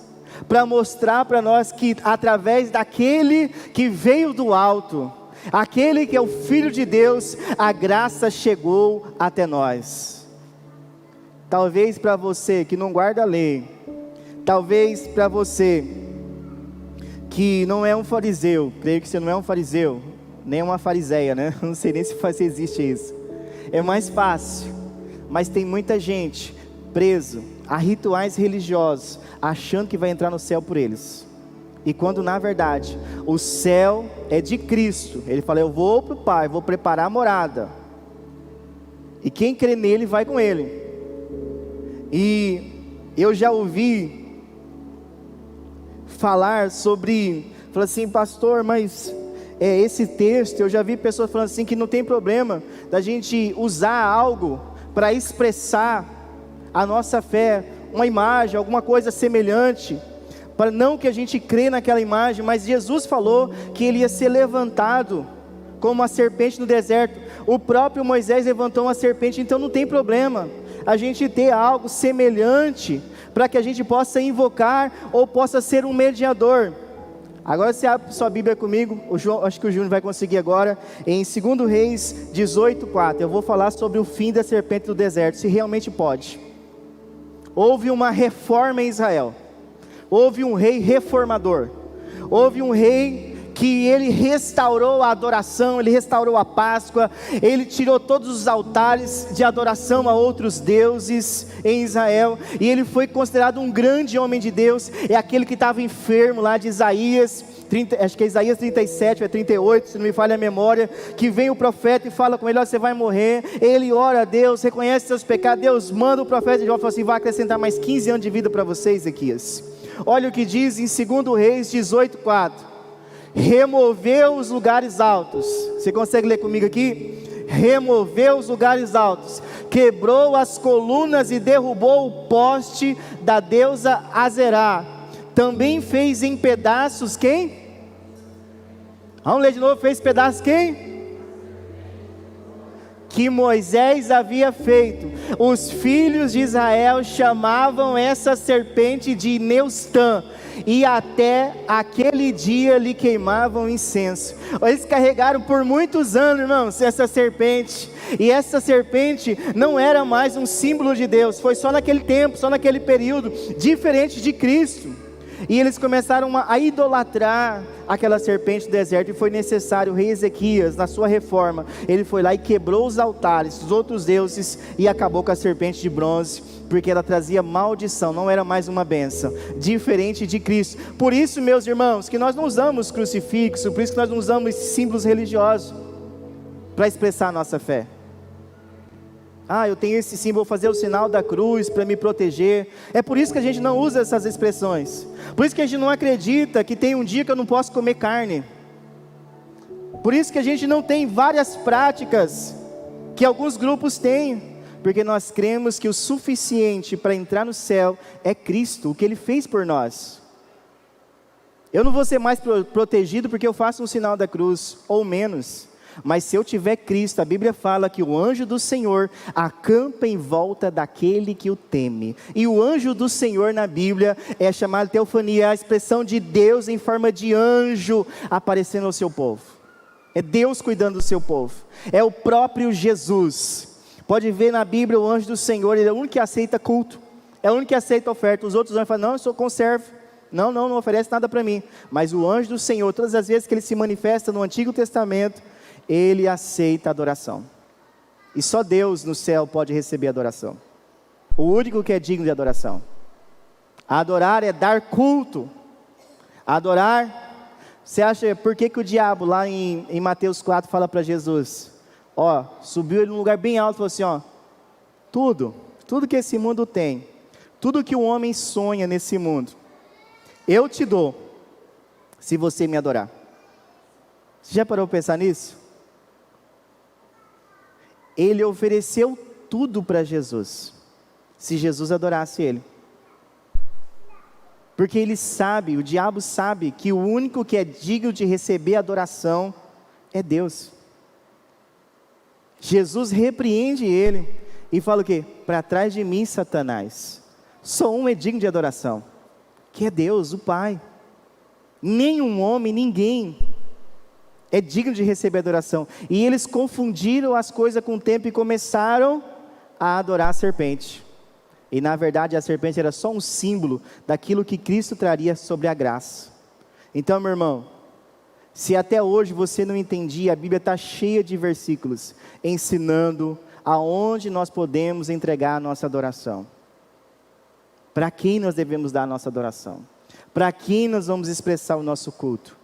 S1: para mostrar para nós que através daquele que veio do alto, aquele que é o Filho de Deus, a graça chegou até nós. Talvez para você que não guarda a lei, talvez para você que não é um fariseu, creio que você não é um fariseu, nem uma fariseia, né? Não sei nem se existe isso. É mais fácil Mas tem muita gente preso a rituais religiosos, achando que vai entrar no céu por eles. E quando na verdade o céu é de Cristo. Ele fala: eu vou para o Pai, vou preparar a morada, e quem crê nele vai com ele. E eu já ouvi falar sobre, falou assim: pastor, mas esse texto, eu já vi pessoas falando assim que não tem problema da gente usar algo para expressar a nossa fé, uma imagem, alguma coisa semelhante, para não que a gente crê naquela imagem, mas Jesus falou que ele ia ser levantado como uma serpente no deserto. O próprio Moisés levantou uma serpente, então não tem problema a gente ter algo semelhante, para que a gente possa invocar, ou possa ser um mediador. Agora você abre sua Bíblia comigo, acho que o Júnior vai conseguir agora, em 2 Reis 18:4, eu vou falar sobre o fim da serpente do deserto, se realmente pode. Houve uma reforma em Israel, houve um rei reformador, houve um rei que ele restaurou a adoração, ele restaurou a Páscoa, ele tirou todos os altares de adoração a outros deuses em Israel, e ele foi considerado um grande homem de Deus. É aquele que estava enfermo lá de Isaías 30, acho que é Isaías 37, é 38, se não me falha a memória, que vem o profeta e fala com ele: ó, você vai morrer. Ele ora a Deus, reconhece seus pecados, Deus manda o profeta de Jó, fala assim: vai acrescentar mais 15 anos de vida para você, Ezequias. Olha o que diz em 2 Reis 18:4, removeu os lugares altos. Você consegue ler comigo aqui? Removeu os lugares altos, quebrou as colunas e derrubou o poste da deusa Azerá. Também fez em pedaços quem? Vamos ler de novo. Fez pedaços quem? Que Moisés havia feito. Os filhos de Israel chamavam essa serpente de Neustã, e até aquele dia lhe queimavam incenso. Eles carregaram por muitos anos, irmãos, essa serpente, e essa serpente não era mais um símbolo de Deus, foi só naquele tempo, só naquele período, diferente de Cristo. E eles começaram a idolatrar aquela serpente do deserto, e foi necessário o rei Ezequias, na sua reforma, ele foi lá e quebrou os altares dos outros deuses, e acabou com a serpente de bronze, porque ela trazia maldição, não era mais uma bênção, diferente de Cristo. Por isso, meus irmãos, que nós não usamos crucifixo, por isso que nós não usamos símbolos religiosos, para expressar a nossa fé. Ah, eu tenho esse símbolo, vou fazer o sinal da cruz para me proteger. É por isso que a gente não usa essas expressões. Por isso que a gente não acredita que tem um dia que eu não posso comer carne. Por isso que a gente não tem várias práticas que alguns grupos têm. Porque nós cremos que o suficiente para entrar no céu é Cristo, o que Ele fez por nós. Eu não vou ser mais protegido porque eu faço um sinal da cruz, ou menos. Mas se eu tiver Cristo, a Bíblia fala que o anjo do Senhor acampa em volta daquele que o teme. E o anjo do Senhor na Bíblia é chamado teofania, a expressão de Deus em forma de anjo aparecendo ao seu povo. É Deus cuidando do seu povo. É o próprio Jesus. Pode ver na Bíblia o anjo do Senhor, ele é o único que aceita culto. É o único que aceita oferta. Os outros anjos falam: não, eu sou conservo. Não oferece nada para mim. Mas o anjo do Senhor, todas as vezes que ele se manifesta no Antigo Testamento, ele aceita adoração. E só Deus no céu pode receber adoração. O único que é digno de adoração. Adorar é dar culto. Adorar, você acha, por que o diabo lá em Mateus 4 fala para Jesus? Ó, subiu ele num lugar bem alto e falou assim: ó, tudo que esse mundo tem, tudo que o homem sonha nesse mundo, eu te dou, se você me adorar. Você já parou para pensar nisso? Ele ofereceu tudo para Jesus, se Jesus adorasse ele. Porque ele sabe, o diabo sabe, que o único que é digno de receber adoração é Deus. Jesus repreende ele e fala o quê? Para trás de mim, Satanás. Só um é digno de adoração, que é Deus, o Pai. Nenhum homem, ninguém é digno de receber adoração. E eles confundiram as coisas com o tempo e começaram a adorar a serpente. E na verdade a serpente era só um símbolo daquilo que Cristo traria sobre a graça. Então, meu irmão, se até hoje você não entendia, a Bíblia está cheia de versículos ensinando aonde nós podemos entregar a nossa adoração. Para quem nós devemos dar a nossa adoração? Para quem nós vamos expressar o nosso culto?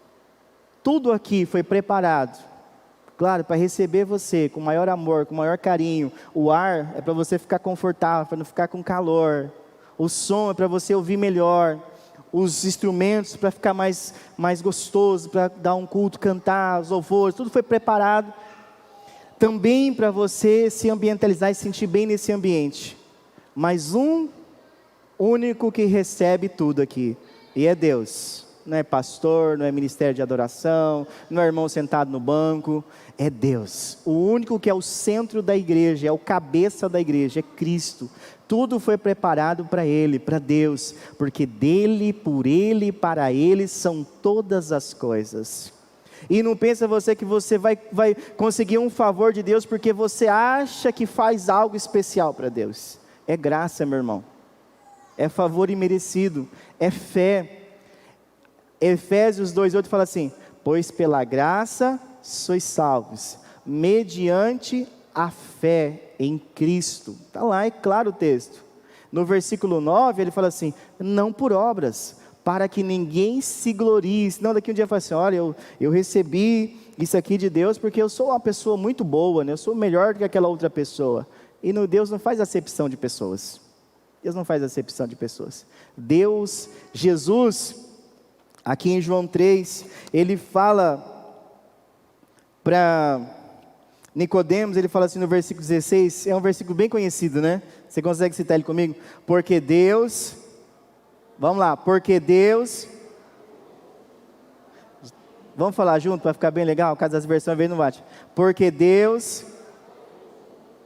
S1: Tudo aqui foi preparado, claro, para receber você com maior amor, com maior carinho. O ar é para você ficar confortável, para não ficar com calor. O som é para você ouvir melhor. Os instrumentos para ficar mais gostoso, para dar um culto, cantar, os louvores, tudo foi preparado. Também para você se ambientalizar e sentir bem nesse ambiente. Mas um único que recebe tudo aqui, e é Deus. Não é pastor, não é ministério de adoração, não é irmão sentado no banco, é Deus. O único que é o centro da igreja, é o cabeça da igreja, é Cristo. Tudo foi preparado para Ele, para Deus, porque dEle, por Ele e para Ele são todas as coisas. E não pensa você que você vai conseguir um favor de Deus porque você acha que faz algo especial para Deus. É graça, meu irmão. É favor imerecido, é fé. Efésios 2:8 fala assim: pois pela graça sois salvos, mediante a fé em Cristo. Está lá, é claro o texto. No versículo 9 ele fala assim: não por obras, para que ninguém se glorie. Senão daqui um dia fala assim: olha, eu recebi isso aqui de Deus porque eu sou uma pessoa muito boa, né? Eu sou melhor do que aquela outra pessoa. E Deus não faz acepção de pessoas. Deus não faz acepção de pessoas. Deus, Jesus, aqui em João 3, ele fala para Nicodemos, ele fala assim no versículo 16, é um versículo bem conhecido, né? Você consegue citar ele comigo? Porque Deus, vamos lá, porque Deus, vamos falar junto para ficar bem legal, caso as versões às vezes não bate. Porque Deus,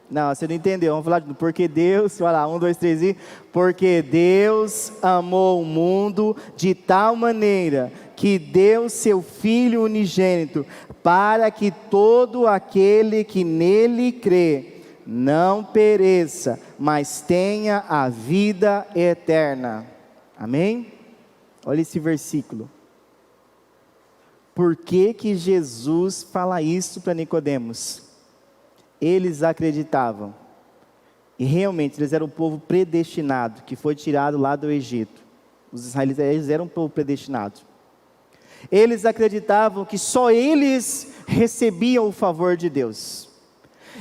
S1: não, você não entendeu, vamos falar junto. Porque Deus, vai lá, 1, 2, 3 e... Porque Deus amou o mundo de tal maneira que deu seu Filho unigênito, para que todo aquele que nele crê, não pereça, mas tenha a vida eterna. Amém? Olha esse versículo. Por que Jesus fala isso para Nicodemos? Eles acreditavam, e realmente eles eram um povo predestinado, que foi tirado lá do Egito. Os israelitas, eles eram um povo predestinado. Eles acreditavam que só eles recebiam o favor de Deus.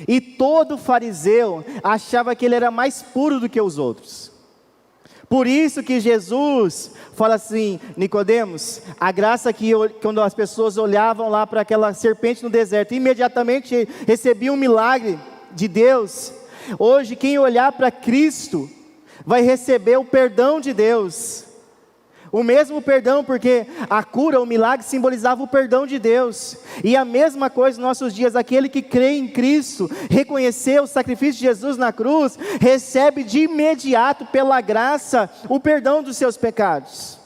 S1: E todo fariseu achava que ele era mais puro do que os outros. Por isso que Jesus fala assim: Nicodemos, a graça que quando as pessoas olhavam lá para aquela serpente no deserto, imediatamente recebiam um milagre de Deus. Hoje quem olhar para Cristo vai receber o perdão de Deus. O mesmo perdão, porque a cura, o milagre simbolizava o perdão de Deus. E a mesma coisa nos nossos dias, aquele que crê em Cristo, reconheceu o sacrifício de Jesus na cruz, recebe de imediato pela graça o perdão dos seus pecados.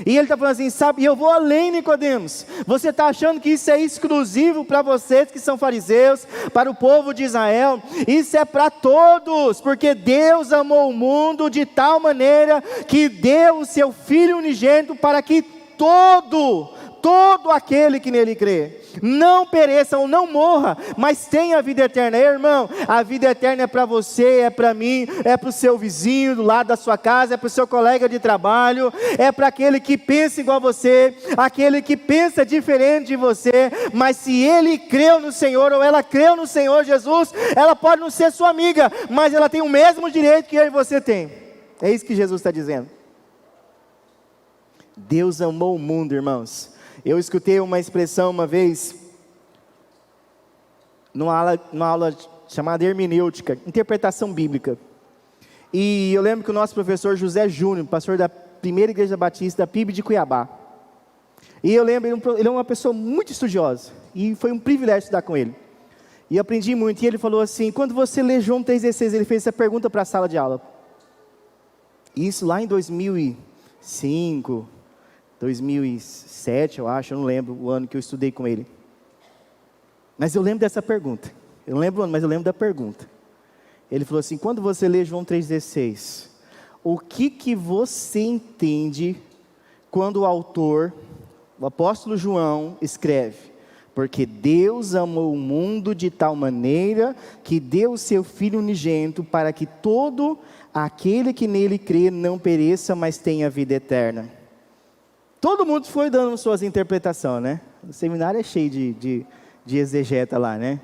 S1: E ele está falando assim, sabe, e eu vou além, Nicodemos, você está achando que isso é exclusivo para vocês que são fariseus, para o povo de Israel? Isso é para todos, porque Deus amou o mundo de tal maneira, que deu o seu Filho unigênito, para que todo aquele que nele crê, não pereça ou não morra, mas tenha a vida eterna. Irmão, a vida eterna é para você, é para mim, é para o seu vizinho do lado da sua casa, é para o seu colega de trabalho, é para aquele que pensa igual a você, aquele que pensa diferente de você, mas se ele creu no Senhor, ou ela creu no Senhor Jesus, ela pode não ser sua amiga, mas ela tem o mesmo direito que eu e você tem. É isso que Jesus está dizendo. Deus amou o mundo, irmãos. Eu escutei uma expressão uma vez, numa aula chamada hermenêutica, interpretação bíblica. E eu lembro que o nosso professor José Júnior, pastor da primeira igreja batista da PIB de Cuiabá. E eu lembro, ele é uma pessoa muito estudiosa, e foi um privilégio estudar com ele. E eu aprendi muito, e ele falou assim, quando você lê João 3,16, ele fez essa pergunta para a sala de aula. Isso lá em 2005... 2007, eu acho, eu não lembro o ano que eu estudei com ele. Mas eu lembro dessa pergunta. Eu não lembro o ano, mas eu lembro da pergunta. Ele falou assim, quando você lê João 3,16, o que você entende quando o autor, o apóstolo João, escreve? Porque Deus amou o mundo de tal maneira que deu o seu Filho unigênito para que todo aquele que nele crê não pereça, mas tenha vida eterna. Todo mundo foi dando suas interpretações, né? O seminário é cheio de exegeta lá, né?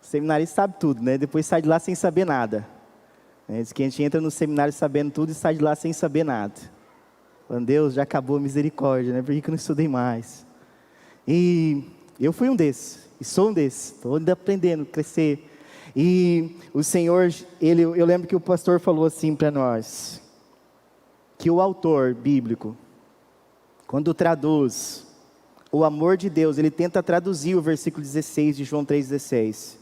S1: O seminarista sabe tudo, né? Depois sai de lá sem saber nada. Diz que a gente entra no seminário sabendo tudo e sai de lá sem saber nada. Falando, Deus, já acabou a misericórdia, né? Por que eu não estudei mais? E eu fui um desses, e sou um desses. Estou ainda aprendendo, crescer. E o Senhor, eu lembro que o pastor falou assim para nós, que o autor bíblico, quando traduz o amor de Deus, ele tenta traduzir o versículo 16 de João 3,16.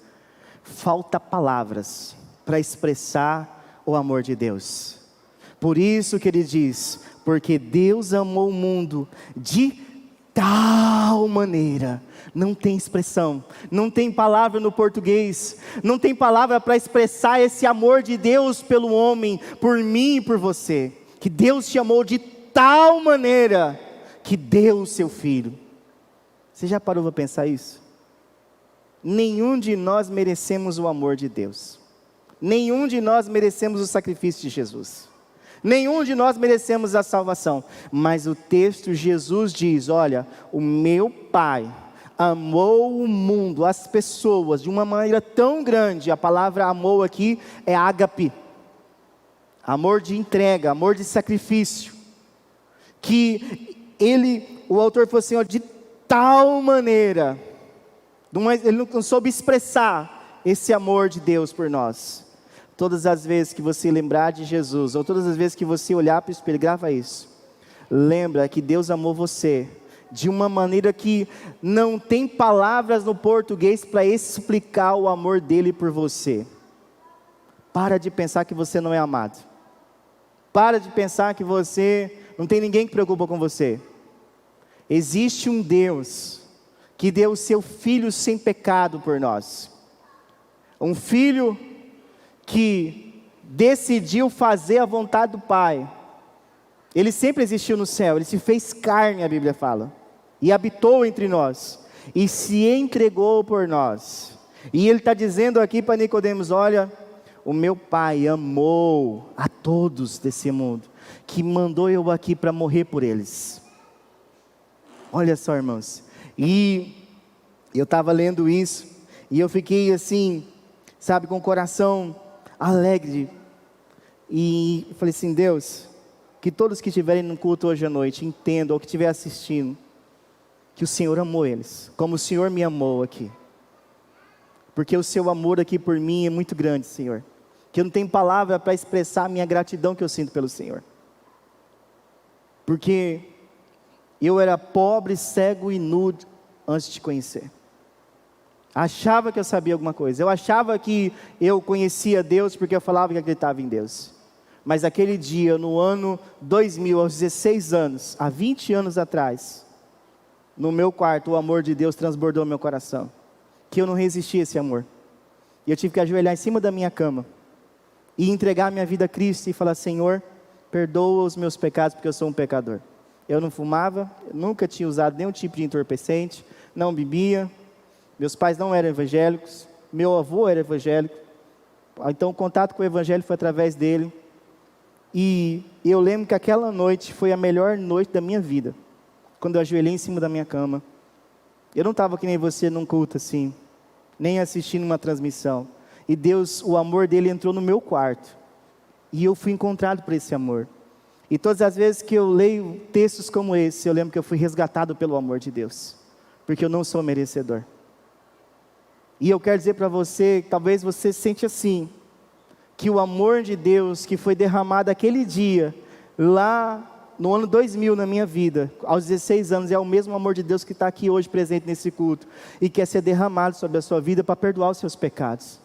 S1: Falta palavras para expressar o amor de Deus. Por isso que ele diz, porque Deus amou o mundo de tal maneira. Não tem expressão, não tem palavra no português, não tem palavra para expressar esse amor de Deus pelo homem, por mim e por você. Que Deus te amou de tal maneira que deu o seu Filho. Você já parou para pensar isso? Nenhum de nós merecemos o amor de Deus. Nenhum de nós merecemos o sacrifício de Jesus. Nenhum de nós merecemos a salvação. Mas o texto, Jesus diz, olha, o meu Pai amou o mundo, as pessoas, de uma maneira tão grande. A palavra amou aqui é ágape. Amor de entrega, amor de sacrifício. Que o autor falou assim, ó, de tal maneira, ele não soube expressar esse amor de Deus por nós. Todas as vezes que você lembrar de Jesus, ou todas as vezes que você olhar para o espelho, grava isso. Lembra que Deus amou você de uma maneira que não tem palavras no português para explicar o amor dele por você. Para de pensar que você não é amado. Para de pensar que você não tem ninguém que preocupa com você. Existe um Deus que deu o seu Filho sem pecado por nós. Um Filho que decidiu fazer a vontade do Pai. Ele sempre existiu no céu, ele se fez carne, a Bíblia fala, e habitou entre nós, e se entregou por nós. E ele está dizendo aqui para Nicodemos, olha, o meu Pai amou a todos desse mundo, que mandou eu aqui para morrer por eles. Olha só, irmãos, e eu estava lendo isso, e eu fiquei assim, sabe, com o coração alegre, e falei assim, Deus, que todos que estiverem no culto hoje à noite, entendam, ou que estiver assistindo, que o Senhor amou eles, como o Senhor me amou aqui, porque o seu amor aqui por mim é muito grande, Senhor, que eu não tenho palavra para expressar a minha gratidão que eu sinto pelo Senhor, porque eu era pobre, cego e nu antes de te conhecer. Achava que eu sabia alguma coisa. Eu achava que eu conhecia Deus porque eu falava que acreditava em Deus. Mas aquele dia, no ano 2000, aos 16 anos, há 20 anos atrás, no meu quarto, o amor de Deus transbordou meu coração. Que eu não resisti a esse amor. E eu tive que ajoelhar em cima da minha cama e entregar minha vida a Cristo e falar, Senhor, perdoa os meus pecados porque eu sou um pecador. Eu não fumava, nunca tinha usado nenhum tipo de entorpecente, não bebia, meus pais não eram evangélicos, meu avô era evangélico, então o contato com o evangelho foi através dele, e eu lembro que aquela noite foi a melhor noite da minha vida, quando eu ajoelhei em cima da minha cama. Eu não estava que nem você num culto assim, nem assistindo uma transmissão, e Deus, o amor dele entrou no meu quarto, e eu fui encontrado por esse amor. E todas as vezes que eu leio textos como esse, eu lembro que eu fui resgatado pelo amor de Deus, porque eu não sou merecedor. E eu quero dizer para você, talvez você se sente assim, que o amor de Deus que foi derramado aquele dia, lá no ano 2000 na minha vida, aos 16 anos, é o mesmo amor de Deus que está aqui hoje presente nesse culto, e quer ser derramado sobre a sua vida para perdoar os seus pecados,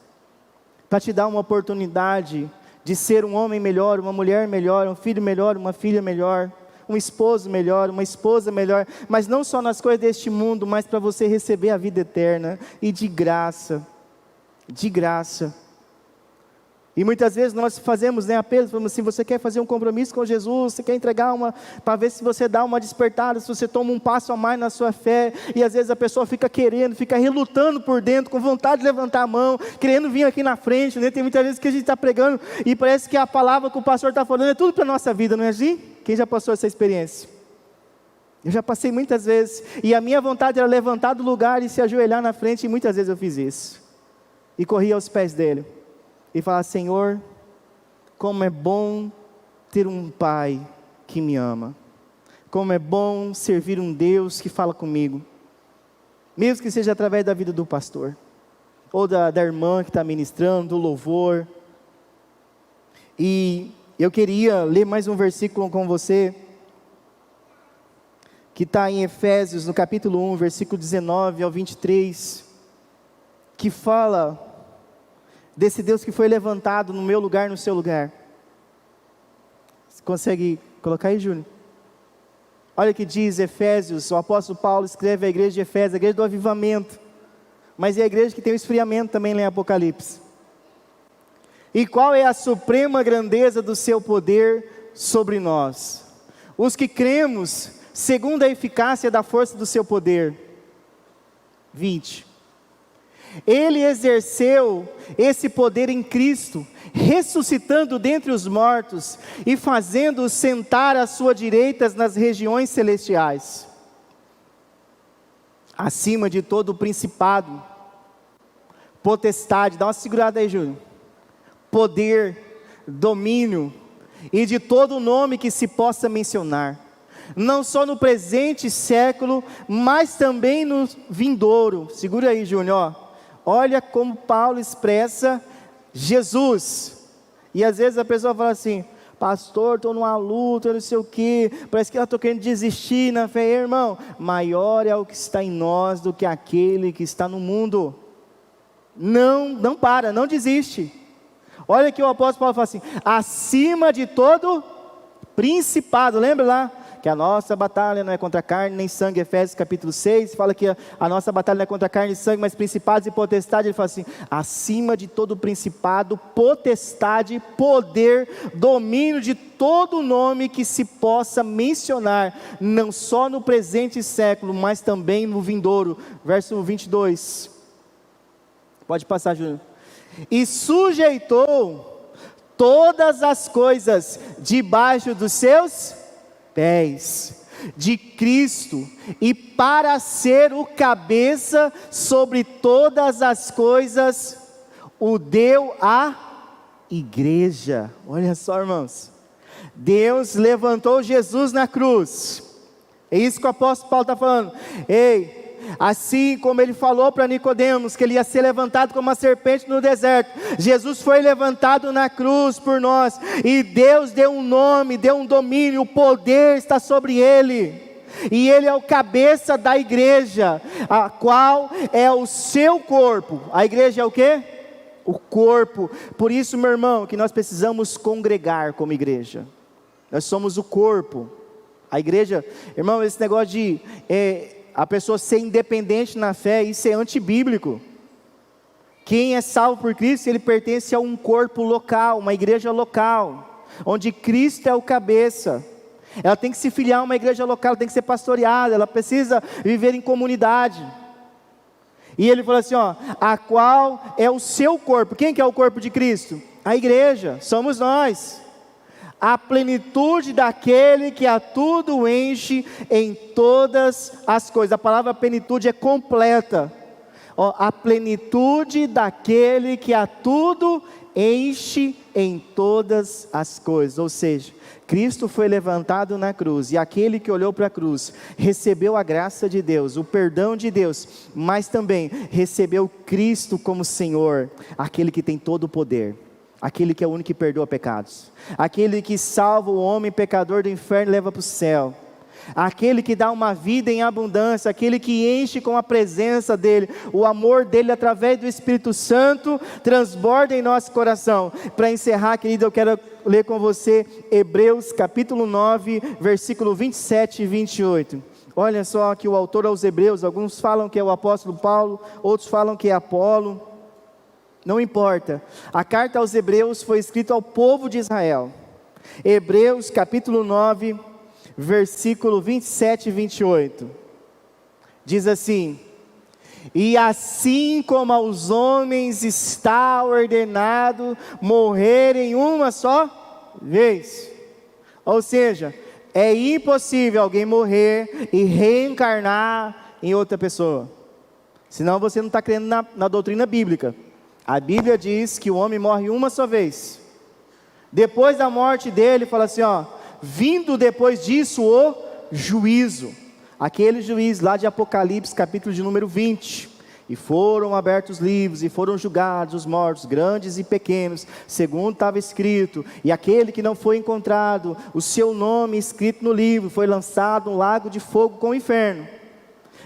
S1: para te dar uma oportunidade de ser um homem melhor, uma mulher melhor, um filho melhor, uma filha melhor, um esposo melhor, uma esposa melhor, mas não só nas coisas deste mundo, mas para você receber a vida eterna, e de graça, E muitas vezes nós fazemos, apelos, falamos assim, você quer fazer um compromisso com Jesus, você quer entregar para ver se você dá uma despertada, se você toma um passo a mais na sua fé, e às vezes a pessoa fica querendo, fica relutando por dentro, com vontade de levantar a mão, querendo vir aqui na frente, Tem muitas vezes que a gente está pregando, e parece que a palavra que o pastor está falando é tudo para a nossa vida, não é assim? Quem já passou essa experiência? Eu já passei muitas vezes, e a minha vontade era levantar do lugar e se ajoelhar na frente, e muitas vezes eu fiz isso, e corri aos pés dele, e falar, Senhor, como é bom ter um Pai que me ama, como é bom servir um Deus que fala comigo, mesmo que seja através da vida do pastor, ou da irmã que está ministrando, do louvor. E eu queria ler mais um versículo com você, que está em Efésios, no capítulo 1, versículo 19 ao 23, que fala desse Deus que foi levantado no meu lugar, no seu lugar. Você consegue colocar aí, Júnior? Olha o que diz Efésios, o apóstolo Paulo escreve à igreja de Efésios, a igreja do avivamento, mas é a igreja que tem o esfriamento também lá em Apocalipse. E qual é a suprema grandeza do seu poder sobre nós, os que cremos, segundo a eficácia da força do seu poder. 20. Ele exerceu esse poder em Cristo, ressuscitando dentre os mortos e fazendo-os sentar à sua direita nas regiões celestiais, acima de todo o principado, potestade, dá uma segurada aí, Júnior, poder, domínio e de todo nome que se possa mencionar, não só no presente século, mas também no vindouro. Segura aí, Júnior, ó. Olha como Paulo expressa Jesus. E às vezes a pessoa fala assim, pastor, estou numa luta, não sei o que, parece que eu estou querendo desistir na fé. Irmão, maior é o que está em nós do que aquele que está no mundo. Não para, não desiste. Olha que o apóstolo Paulo fala assim, acima de todo principado, lembra lá? Que a nossa batalha não é contra carne nem sangue, Efésios capítulo 6, fala que a nossa batalha não é contra carne e sangue, mas principados e potestade. Ele fala assim, acima de todo principado, potestade, poder, domínio de todo nome que se possa mencionar, não só no presente século, mas também no vindouro. Verso 22, pode passar, Júnior. E sujeitou todas as coisas debaixo dos seus pés de Cristo, e para ser o cabeça sobre todas as coisas, o deu à igreja. Olha só, irmãos, Deus levantou Jesus na cruz, é isso que o apóstolo Paulo está falando. Ei, assim como ele falou para Nicodemos, que ele ia ser levantado como uma serpente no deserto, Jesus foi levantado na cruz por nós, e Deus deu um nome, deu um domínio, o poder está sobre ele, e ele é o cabeça da igreja, a qual é o seu corpo. A igreja é o quê? O corpo. Por isso, meu irmão, que nós precisamos congregar como igreja, nós somos o corpo. A igreja, irmão, esse negócio de a pessoa ser independente na fé, isso é antibíblico. Quem é salvo por Cristo, ele pertence a um corpo local, uma igreja local, onde Cristo é o cabeça. Ela tem que se filiar a uma igreja local, ela tem que ser pastoreada, ela precisa viver em comunidade. E ele falou assim, ó, a qual é o seu corpo. Quem que é o corpo de Cristo? A igreja, somos nós. A plenitude daquele que a tudo enche em todas as coisas. A palavra plenitude é completa. A plenitude daquele que a tudo enche em todas as coisas. Ou seja, Cristo foi levantado na cruz, e aquele que olhou para a cruz recebeu a graça de Deus, o perdão de Deus, mas também recebeu Cristo como Senhor, aquele que tem todo o poder, aquele que é o único que perdoa pecados, aquele que salva o homem pecador do inferno e leva para o céu, aquele que dá uma vida em abundância, aquele que enche com a presença dEle, o amor dEle através do Espírito Santo, transborda em nosso coração. Para encerrar, querido, eu quero ler com você Hebreus capítulo 9, versículo 27 e 28. Olha só que o autor aos Hebreus, alguns falam que é o apóstolo Paulo, outros falam que é Apolo, Não importa. A carta aos Hebreus foi escrita ao povo de Israel. Hebreus capítulo 9, versículo 27 e 28. Diz assim: e assim como aos homens está ordenado morrerem uma só vez. Ou seja, é impossível alguém morrer e reencarnar em outra pessoa. Senão você não está crendo na doutrina bíblica. A Bíblia diz que o homem morre uma só vez. Depois da morte dele, fala assim, vindo depois disso o juízo. Aquele juiz lá de Apocalipse, capítulo de número 20. E foram abertos livros, e foram julgados os mortos, grandes e pequenos, segundo estava escrito. E aquele que não foi encontrado, o seu nome escrito no livro, foi lançado no lago de fogo com o inferno.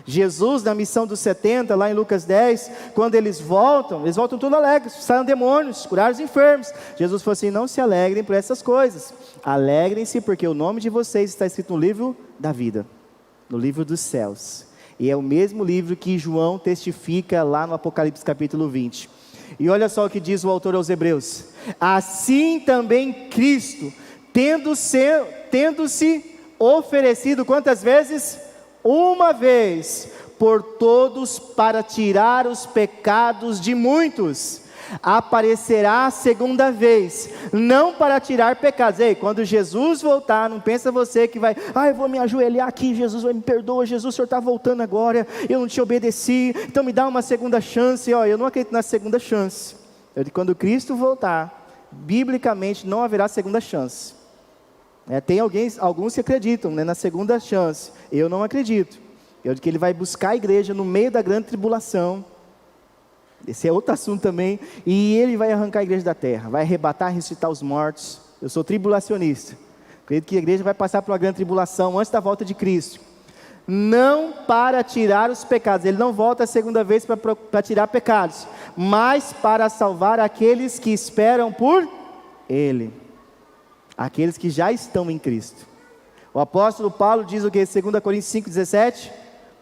S1: Jesus, na missão dos 70, lá em Lucas 10, quando eles voltam tudo alegres, saíram demônios, curaram os enfermos. Jesus falou assim: não se alegrem por essas coisas, alegrem-se porque o nome de vocês está escrito no livro da vida, no livro dos céus. E é o mesmo livro que João testifica lá no Apocalipse capítulo 20. E olha só o que diz o autor aos Hebreus: assim também Cristo, tendo-se oferecido quantas vezes? Uma vez por todos para tirar os pecados de muitos, aparecerá a segunda vez, não para tirar pecados. Ei, quando Jesus voltar, não pensa você que vai, eu vou me ajoelhar aqui, Jesus vai me perdoa, Jesus, o Senhor está voltando agora, eu não te obedeci, então me dá uma segunda chance. Eu não acredito na segunda chance. Quando Cristo voltar, biblicamente não haverá segunda chance. Tem alguns que acreditam, na segunda chance. Eu não acredito. Eu digo que ele vai buscar a igreja no meio da grande tribulação. Esse é outro assunto também. E ele vai arrancar a igreja da terra, vai arrebatar, ressuscitar os mortos. Eu sou tribulacionista. Acredito que a igreja vai passar por uma grande tribulação antes da volta de Cristo. Não para tirar os pecados. Ele não volta a segunda vez para tirar pecados, mas para salvar aqueles que esperam por Ele. Aqueles que já estão em Cristo. O apóstolo Paulo diz o que? 2 Coríntios 5,17: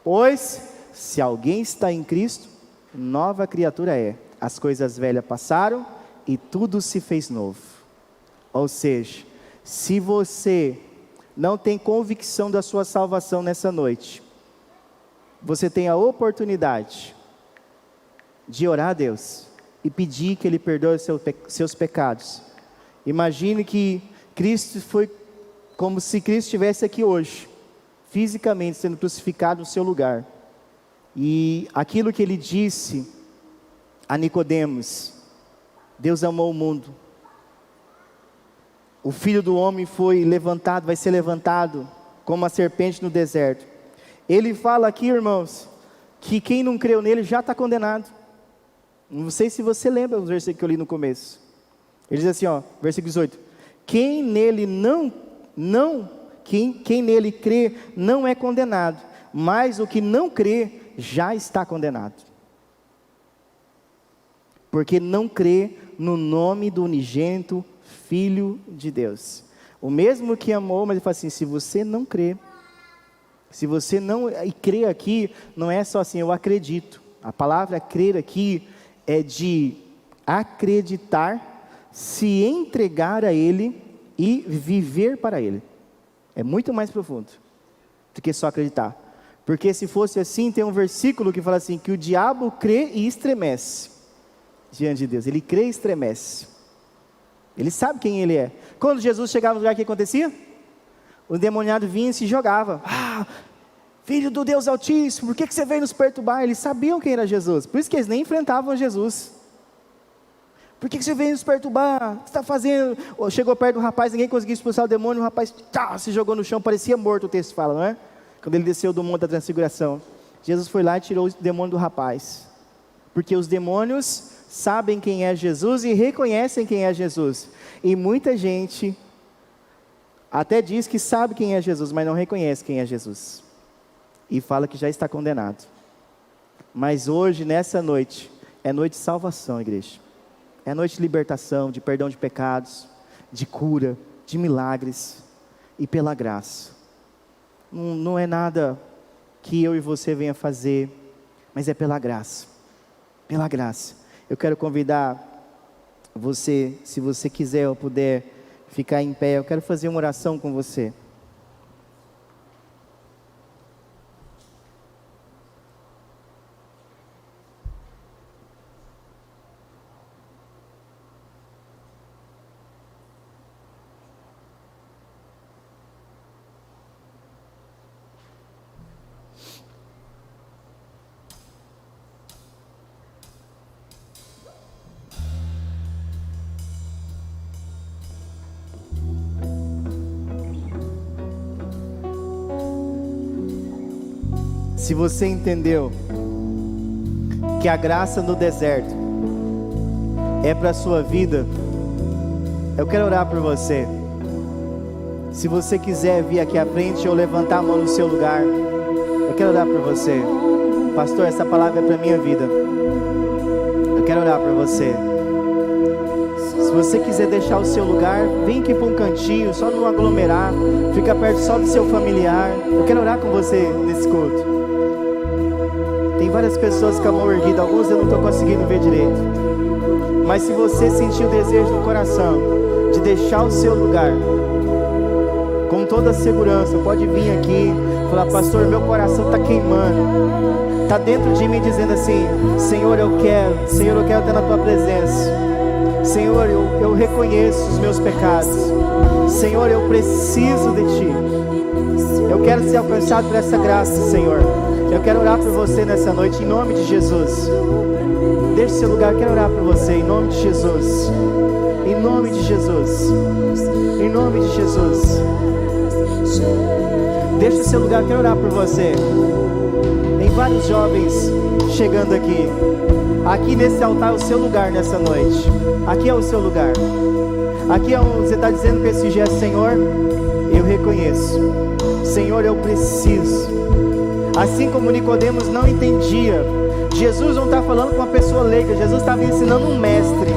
S1: pois se alguém está em Cristo, nova criatura é. As coisas velhas passaram e tudo se fez novo. Ou seja, se você não tem convicção da sua salvação nessa noite, você tem a oportunidade de orar a Deus e pedir que Ele perdoe seus pecados. Imagine que Cristo foi como se Cristo estivesse aqui hoje, fisicamente sendo crucificado no seu lugar. E aquilo que Ele disse a Nicodemos: Deus amou o mundo. O Filho do Homem foi levantado, vai ser levantado como uma serpente no deserto. Ele fala aqui, irmãos, que quem não creu nele já está condenado. Não sei se você lembra do versículo que eu li no começo. Ele diz assim, versículo 18: quem nele quem nele crê não é condenado, mas o que não crê já está condenado, porque não crê no nome do unigênito Filho de Deus. O mesmo que amou, mas ele fala assim: se você não crê, se você não, e crê aqui, não é só assim, eu acredito. A palavra crer aqui é de acreditar, se entregar a Ele e viver para Ele. É muito mais profundo do que só acreditar. Porque se fosse assim, tem um versículo que fala assim, que o diabo crê e estremece diante de Deus. Ele crê e estremece. Ele sabe quem Ele é. Quando Jesus chegava no lugar, o que acontecia? O endemoniado vinha e se jogava. Filho do Deus Altíssimo, por que você veio nos perturbar? Eles sabiam quem era Jesus, por isso que eles nem enfrentavam Jesus. Por que você veio nos perturbar? O que você está fazendo? Chegou perto do rapaz, ninguém conseguiu expulsar o demônio, o rapaz se jogou no chão, parecia morto, o texto fala, não é? Quando ele desceu do monte da transfiguração, Jesus foi lá e tirou o demônio do rapaz, porque os demônios sabem quem é Jesus e reconhecem quem é Jesus, e muita gente até diz que sabe quem é Jesus, mas não reconhece quem é Jesus, e fala que já está condenado. Mas hoje, nessa noite, é noite de salvação, igreja. É noite de libertação, de perdão de pecados, de cura, de milagres, e pela graça. Não é nada que eu e você venha fazer, mas é pela graça. Pela graça. Eu quero convidar você, se você quiser ou puder ficar em pé, eu quero fazer uma oração com você. Se você entendeu que a graça no deserto é para a sua vida, eu quero orar por você. Se você quiser vir aqui à frente ou levantar a mão no seu lugar, eu quero orar por você. Pastor, essa palavra é para a minha vida. Eu quero orar por você. Se você quiser deixar o seu lugar, vem aqui para um cantinho, só não aglomerar, fica perto só do seu familiar. Eu quero orar com você nesse culto. Tem várias pessoas com a mão erguida, alguns eu não estou conseguindo ver direito. Mas se você sentir o desejo no coração de deixar o seu lugar, com toda a segurança, pode vir aqui e falar: pastor, meu coração está queimando, está dentro de mim dizendo assim: Senhor, eu quero estar na tua presença. Senhor, eu reconheço os meus pecados. Senhor, eu preciso de ti. Eu quero ser alcançado por essa graça, Senhor. Eu quero orar por você nessa noite, em nome de Jesus. Deixe seu lugar, eu quero orar por você, em nome de Jesus. Em nome de Jesus. Em nome de Jesus. Deixe seu lugar, eu quero orar por você. Tem vários jovens chegando aqui. Aqui nesse altar é o seu lugar nessa noite. Aqui é o seu lugar. Aqui é onde você está dizendo que esse gesto: Senhor, eu reconheço. Senhor, eu preciso. Assim como Nicodemos não entendia, Jesus não está falando com uma pessoa leiga, Jesus estava ensinando um mestre,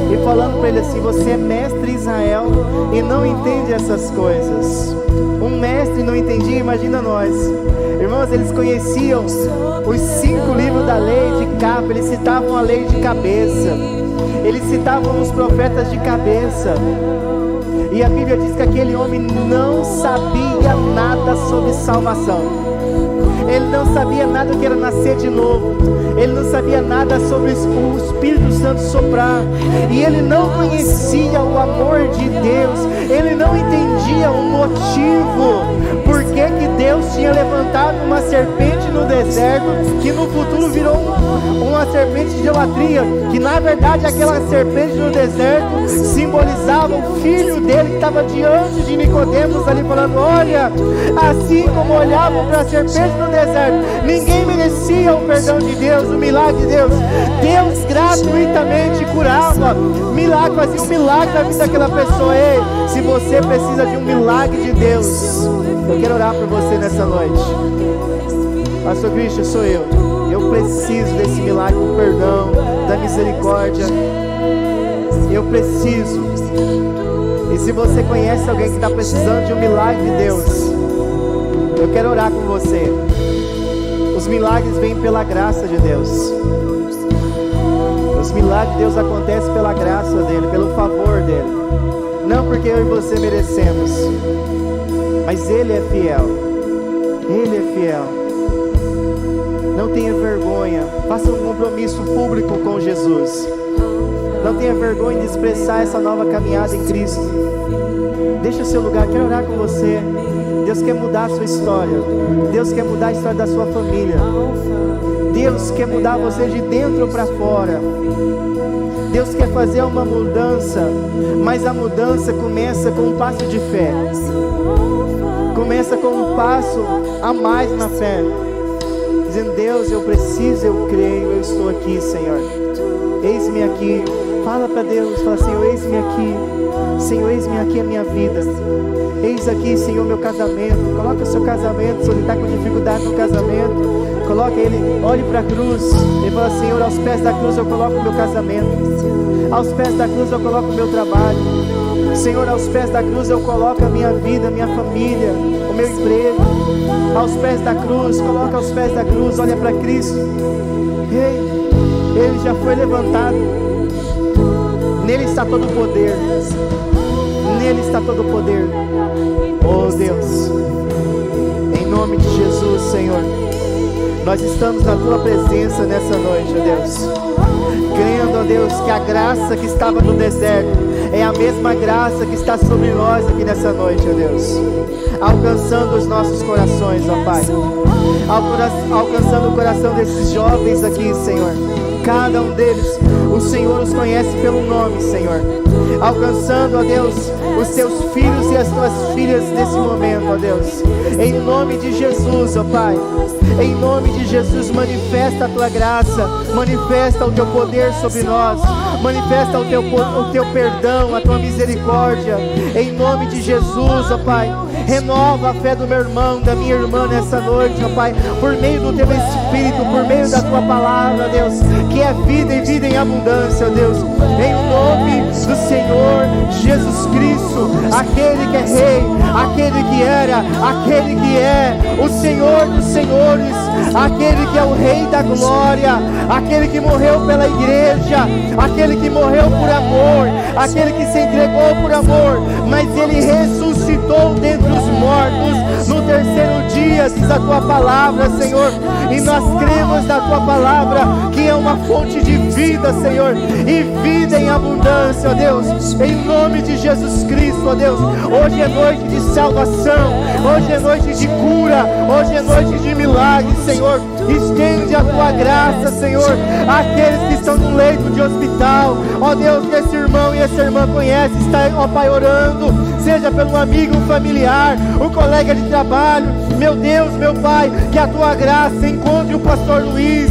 S1: e falando para ele assim: você é mestre Israel e não entende essas coisas. Um mestre não entendia, imagina nós. Irmãos, eles conheciam os 5 livros da lei de capa, eles citavam a lei de cabeça, eles citavam os profetas de cabeça. E a Bíblia diz que aquele homem não sabia nada sobre salvação. Ele não sabia nada do que era nascer de novo. Ele não sabia nada sobre o Espírito Santo soprar. E ele não conhecia o amor de Deus. Ele não entendia o motivo. Por que Deus tinha levantado uma serpente no deserto, que no futuro virou uma serpente de idolatria. Que na verdade aquela serpente no deserto simbolizava o filho dele, que estava diante de Nicodemos ali falando: olha, assim como olhavam para a serpente no deserto, ninguém merecia o perdão de Deus, o milagre de Deus. Deus gratuitamente curava, milagre, fazia um milagre na vida daquela pessoa. Ei, se você precisa de um milagre de Deus, eu quero orar por você nessa noite. Pastor Christian, sou eu. Eu preciso desse milagre do perdão, da misericórdia. Eu preciso. E se você conhece alguém que está precisando de um milagre de Deus, eu quero orar com você. Os milagres vêm pela graça de Deus. Os milagres de Deus acontecem pela graça dele, pelo favor dele. Não porque eu e você merecemos, mas Ele é fiel. Ele é fiel. Não tenha vergonha. Faça um compromisso público com Jesus. Não tenha vergonha de expressar essa nova caminhada em Cristo. Deixa o seu lugar, quero orar com você. Deus quer mudar a sua história. Deus quer mudar a história da sua família. Deus quer mudar você de dentro para fora. Deus quer fazer uma mudança, mas a mudança começa com um passo de fé. Começa com um passo a mais na fé. Dizendo: Deus, eu preciso, eu creio, eu estou aqui, Senhor. Eis-me aqui. Fala para Deus, fala: Senhor, eis-me aqui. Senhor, eis-me aqui a minha vida. Eis aqui, Senhor, meu casamento. Coloca o seu casamento. Se ele está com dificuldade no casamento, coloca ele, olhe para a cruz. Ele fala: Senhor, aos pés da cruz eu coloco o meu casamento. Aos pés da cruz eu coloco o meu trabalho. Senhor, aos pés da cruz eu coloco a minha vida, a minha família, o meu emprego. Aos pés da cruz, coloca aos pés da cruz, olha para Cristo. Ei, Ele já foi levantado. Nele está todo o poder. Nele está todo o poder. Oh Deus, em nome de Jesus, Senhor, nós estamos na Tua presença nessa noite, ó Deus, crendo, ó Deus, que a graça que estava no deserto é a mesma graça que está sobre nós aqui nessa noite, ó Deus, alcançando os nossos corações, ó Pai, alcançando o coração desses jovens aqui, Senhor. Cada um deles, o Senhor os conhece pelo nome, Senhor. Alcançando, ó Deus, os Teus filhos e as Tuas filhas nesse momento, ó Deus. Em nome de Jesus, ó Pai. Em nome de Jesus, manifesta a Tua graça, manifesta o Teu poder sobre nós, manifesta o Teu perdão, a Tua misericórdia. Em nome de Jesus, ó Pai. Renova a fé do meu irmão, da minha irmã nessa noite, ó Pai, por meio do Teu Espírito, por meio da Tua palavra, Deus, que é vida e vida em abundância, ó Deus, em nome do Senhor Jesus Cristo, aquele que é Rei, aquele que era, aquele que é, o Senhor dos Senhores, aquele que é o Rei da Glória, aquele que morreu pela igreja, aquele que morreu por amor, aquele que se entregou por amor, mas Ele ressuscitou dentre os mortos no terceiro dia, diz a Tua palavra, Senhor, e nós cremos na Tua palavra, que é uma fonte de vida, Senhor, e vida em abundância, ó Deus, em nome de Jesus Cristo, ó Deus. Hoje é noite de salvação, hoje é noite de cura, hoje é noite de milagre, Senhor. Estende a Tua graça, Senhor, àqueles que estão no leito de hospital, ó Deus, que esse irmão e essa irmã conhece, está, ó Pai, orando, seja pelo amigo, um familiar, um colega de trabalho, meu Deus, meu Pai, que a Tua graça encontre o pastor Luiz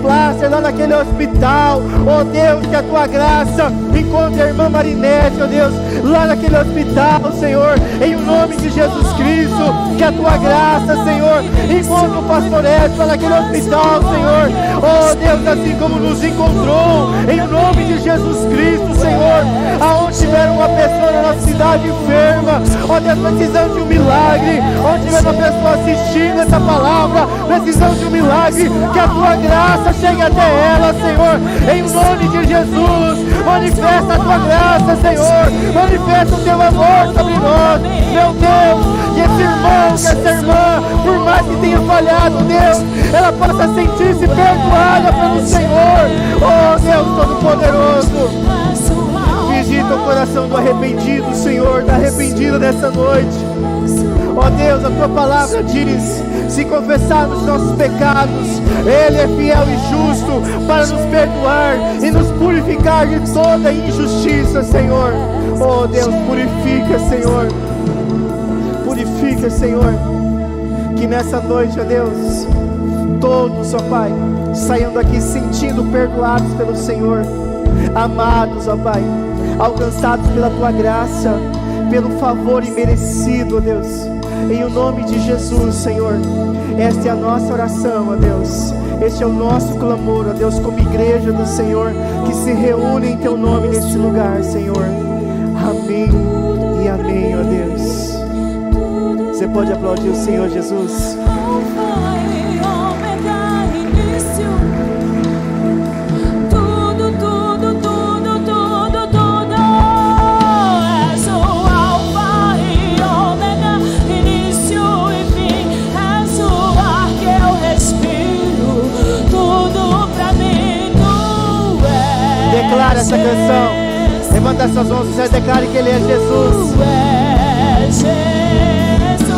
S1: Plácer lá naquele hospital, ó Deus, que a Tua graça encontre a irmã Marinete, ó Deus, lá naquele hospital, Senhor, em nome de Jesus Cristo, que a Tua graça, Senhor, encontre o pastor Edson lá naquele hospital, Senhor, ó Deus, assim como nos encontrou, em nome de Jesus Cristo, Senhor, aonde tiver uma pessoa na nossa cidade enferma, ó Deus, precisando de um milagre, onde tiver uma pessoa assistindo essa palavra, precisando de um milagre, que a Tua graça chegue até ela, Senhor, em nome de Jesus. Manifesta a Tua graça, Senhor, manifesta o Teu amor sobre nós, meu Deus, que esse irmão, que essa irmã, por mais que tenha falhado, Deus, ela possa sentir-se perdoada pelo Senhor, oh Deus Todo-Poderoso. Visita o coração do arrependido, Senhor, da arrependida nessa noite. Ó Deus, a Tua palavra diz: se confessarmos nossos pecados, Ele é fiel e justo para nos perdoar e nos purificar de toda injustiça, Senhor. Ó Deus, purifica, Senhor. Purifica, Senhor. Que nessa noite, ó Deus, todos, ó Pai, saiam daqui sentindo perdoados pelo Senhor, amados, ó Pai, alcançados pela Tua graça, pelo favor imerecido, ó Deus, em o nome de Jesus, Senhor. Esta é a nossa oração, ó Deus, este é o nosso clamor, ó Deus, como igreja do Senhor, que se reúne em Teu nome neste lugar, Senhor. Amém e amém, ó Deus. Você pode aplaudir o Senhor Jesus? Declara essa canção. Levanta suas mãos e declare que Ele é Jesus.
S2: Espírito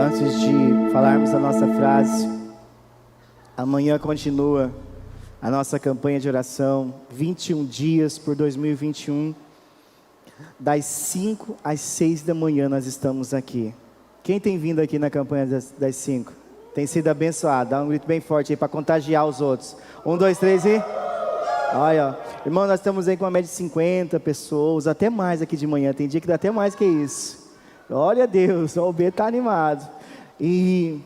S1: Antes de falarmos a nossa frase, amanhã continua a nossa campanha de oração, 21 dias por 2021, das 5 às 6 da manhã nós estamos aqui. Quem tem vindo aqui na campanha das 5? Tem sido abençoado, dá um grito bem forte aí para contagiar os outros. 1, 2, 3 e... Olha, ó. Irmão, nós estamos aí com uma média de 50 pessoas, até mais aqui de manhã, tem dia que dá até mais que isso. Glória a Deus, o B está animado. E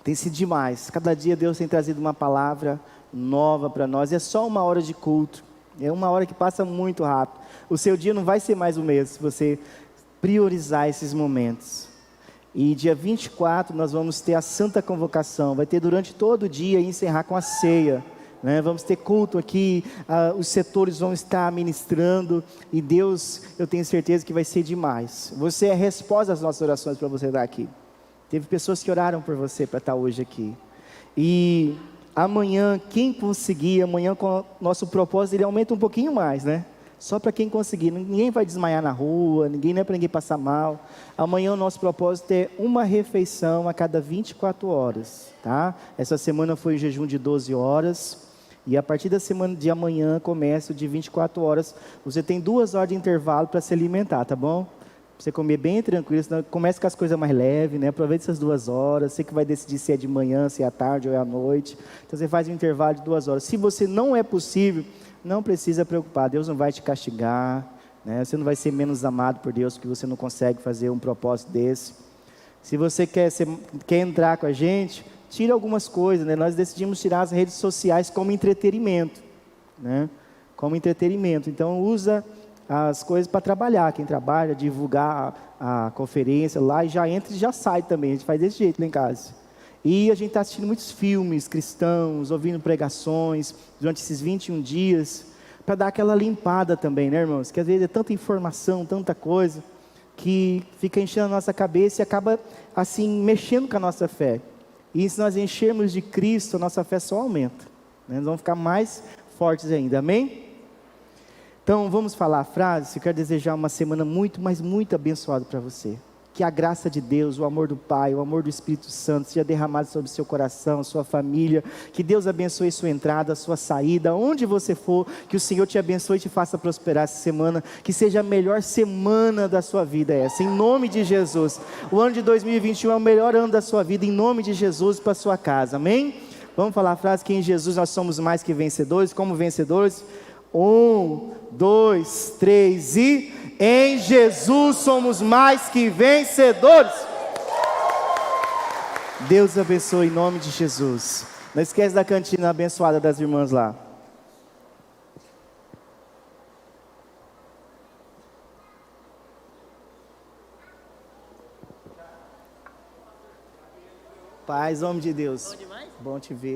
S1: tem sido demais, cada dia Deus tem trazido uma palavra nova para nós. É só uma hora de culto, é uma hora que passa muito rápido. O seu dia não vai ser mais o mesmo se você priorizar esses momentos. E dia 24 nós vamos ter a Santa Convocação, vai ter durante todo o dia e encerrar com a ceia, né? Vamos ter culto aqui, os setores vão estar ministrando, e Deus, eu tenho certeza que vai ser demais. Você é a resposta às nossas orações para você estar aqui. Teve pessoas que oraram por você para estar hoje aqui. E amanhã, quem conseguir, amanhã com o nosso propósito, ele aumenta um pouquinho mais, né? Só para quem conseguir, ninguém vai desmaiar na rua, não é para ninguém passar mal. Amanhã o nosso propósito é uma refeição a cada 24 horas, tá? Essa semana foi um jejum de 12 horas, e a partir da semana de amanhã começa o de 24 horas, você tem 2 horas de intervalo para se alimentar, tá bom? Pra você comer bem tranquilo, senão comece com as coisas mais leves, né? Aproveite essas 2 horas, você que vai decidir se é de manhã, se é à tarde ou é à noite. Então você faz um intervalo de 2 horas. Se você não é possível, não precisa preocupar, Deus não vai te castigar, né? Você não vai ser menos amado por Deus porque você não consegue fazer um propósito desse. Se você quer entrar com a gente, tira algumas coisas, né? Nós decidimos tirar as redes sociais como entretenimento, né? Como entretenimento, então usa as coisas para trabalhar, quem trabalha, divulgar a conferência lá, e já entra e já sai também, a gente faz desse jeito lá em casa. E a gente está assistindo muitos filmes cristãos, ouvindo pregações durante esses 21 dias, para dar aquela limpada também, né, irmãos? Que às vezes é tanta informação, tanta coisa, que fica enchendo a nossa cabeça e acaba, assim, mexendo com a nossa fé. E se nós enchermos de Cristo, a nossa fé só aumenta, né? Nós vamos ficar mais fortes ainda, amém? Então vamos falar a frase. Eu quero desejar uma semana muito, mas muito abençoada para você. Que a graça de Deus, o amor do Pai, o amor do Espírito Santo seja derramado sobre seu coração, sua família. Que Deus abençoe sua entrada, sua saída, onde você for. Que o Senhor te abençoe e te faça prosperar essa semana. Que seja a melhor semana da sua vida essa, em nome de Jesus. O ano de 2021 é o melhor ano da sua vida, em nome de Jesus, para a sua casa, amém? Vamos falar a frase que em Jesus nós somos mais que vencedores. Como vencedores? 1, 2, 3 e... Em Jesus somos mais que vencedores. Deus abençoe em nome de Jesus. Não esquece da cantina abençoada das irmãs lá. Paz, homem de Deus. Bom te ver.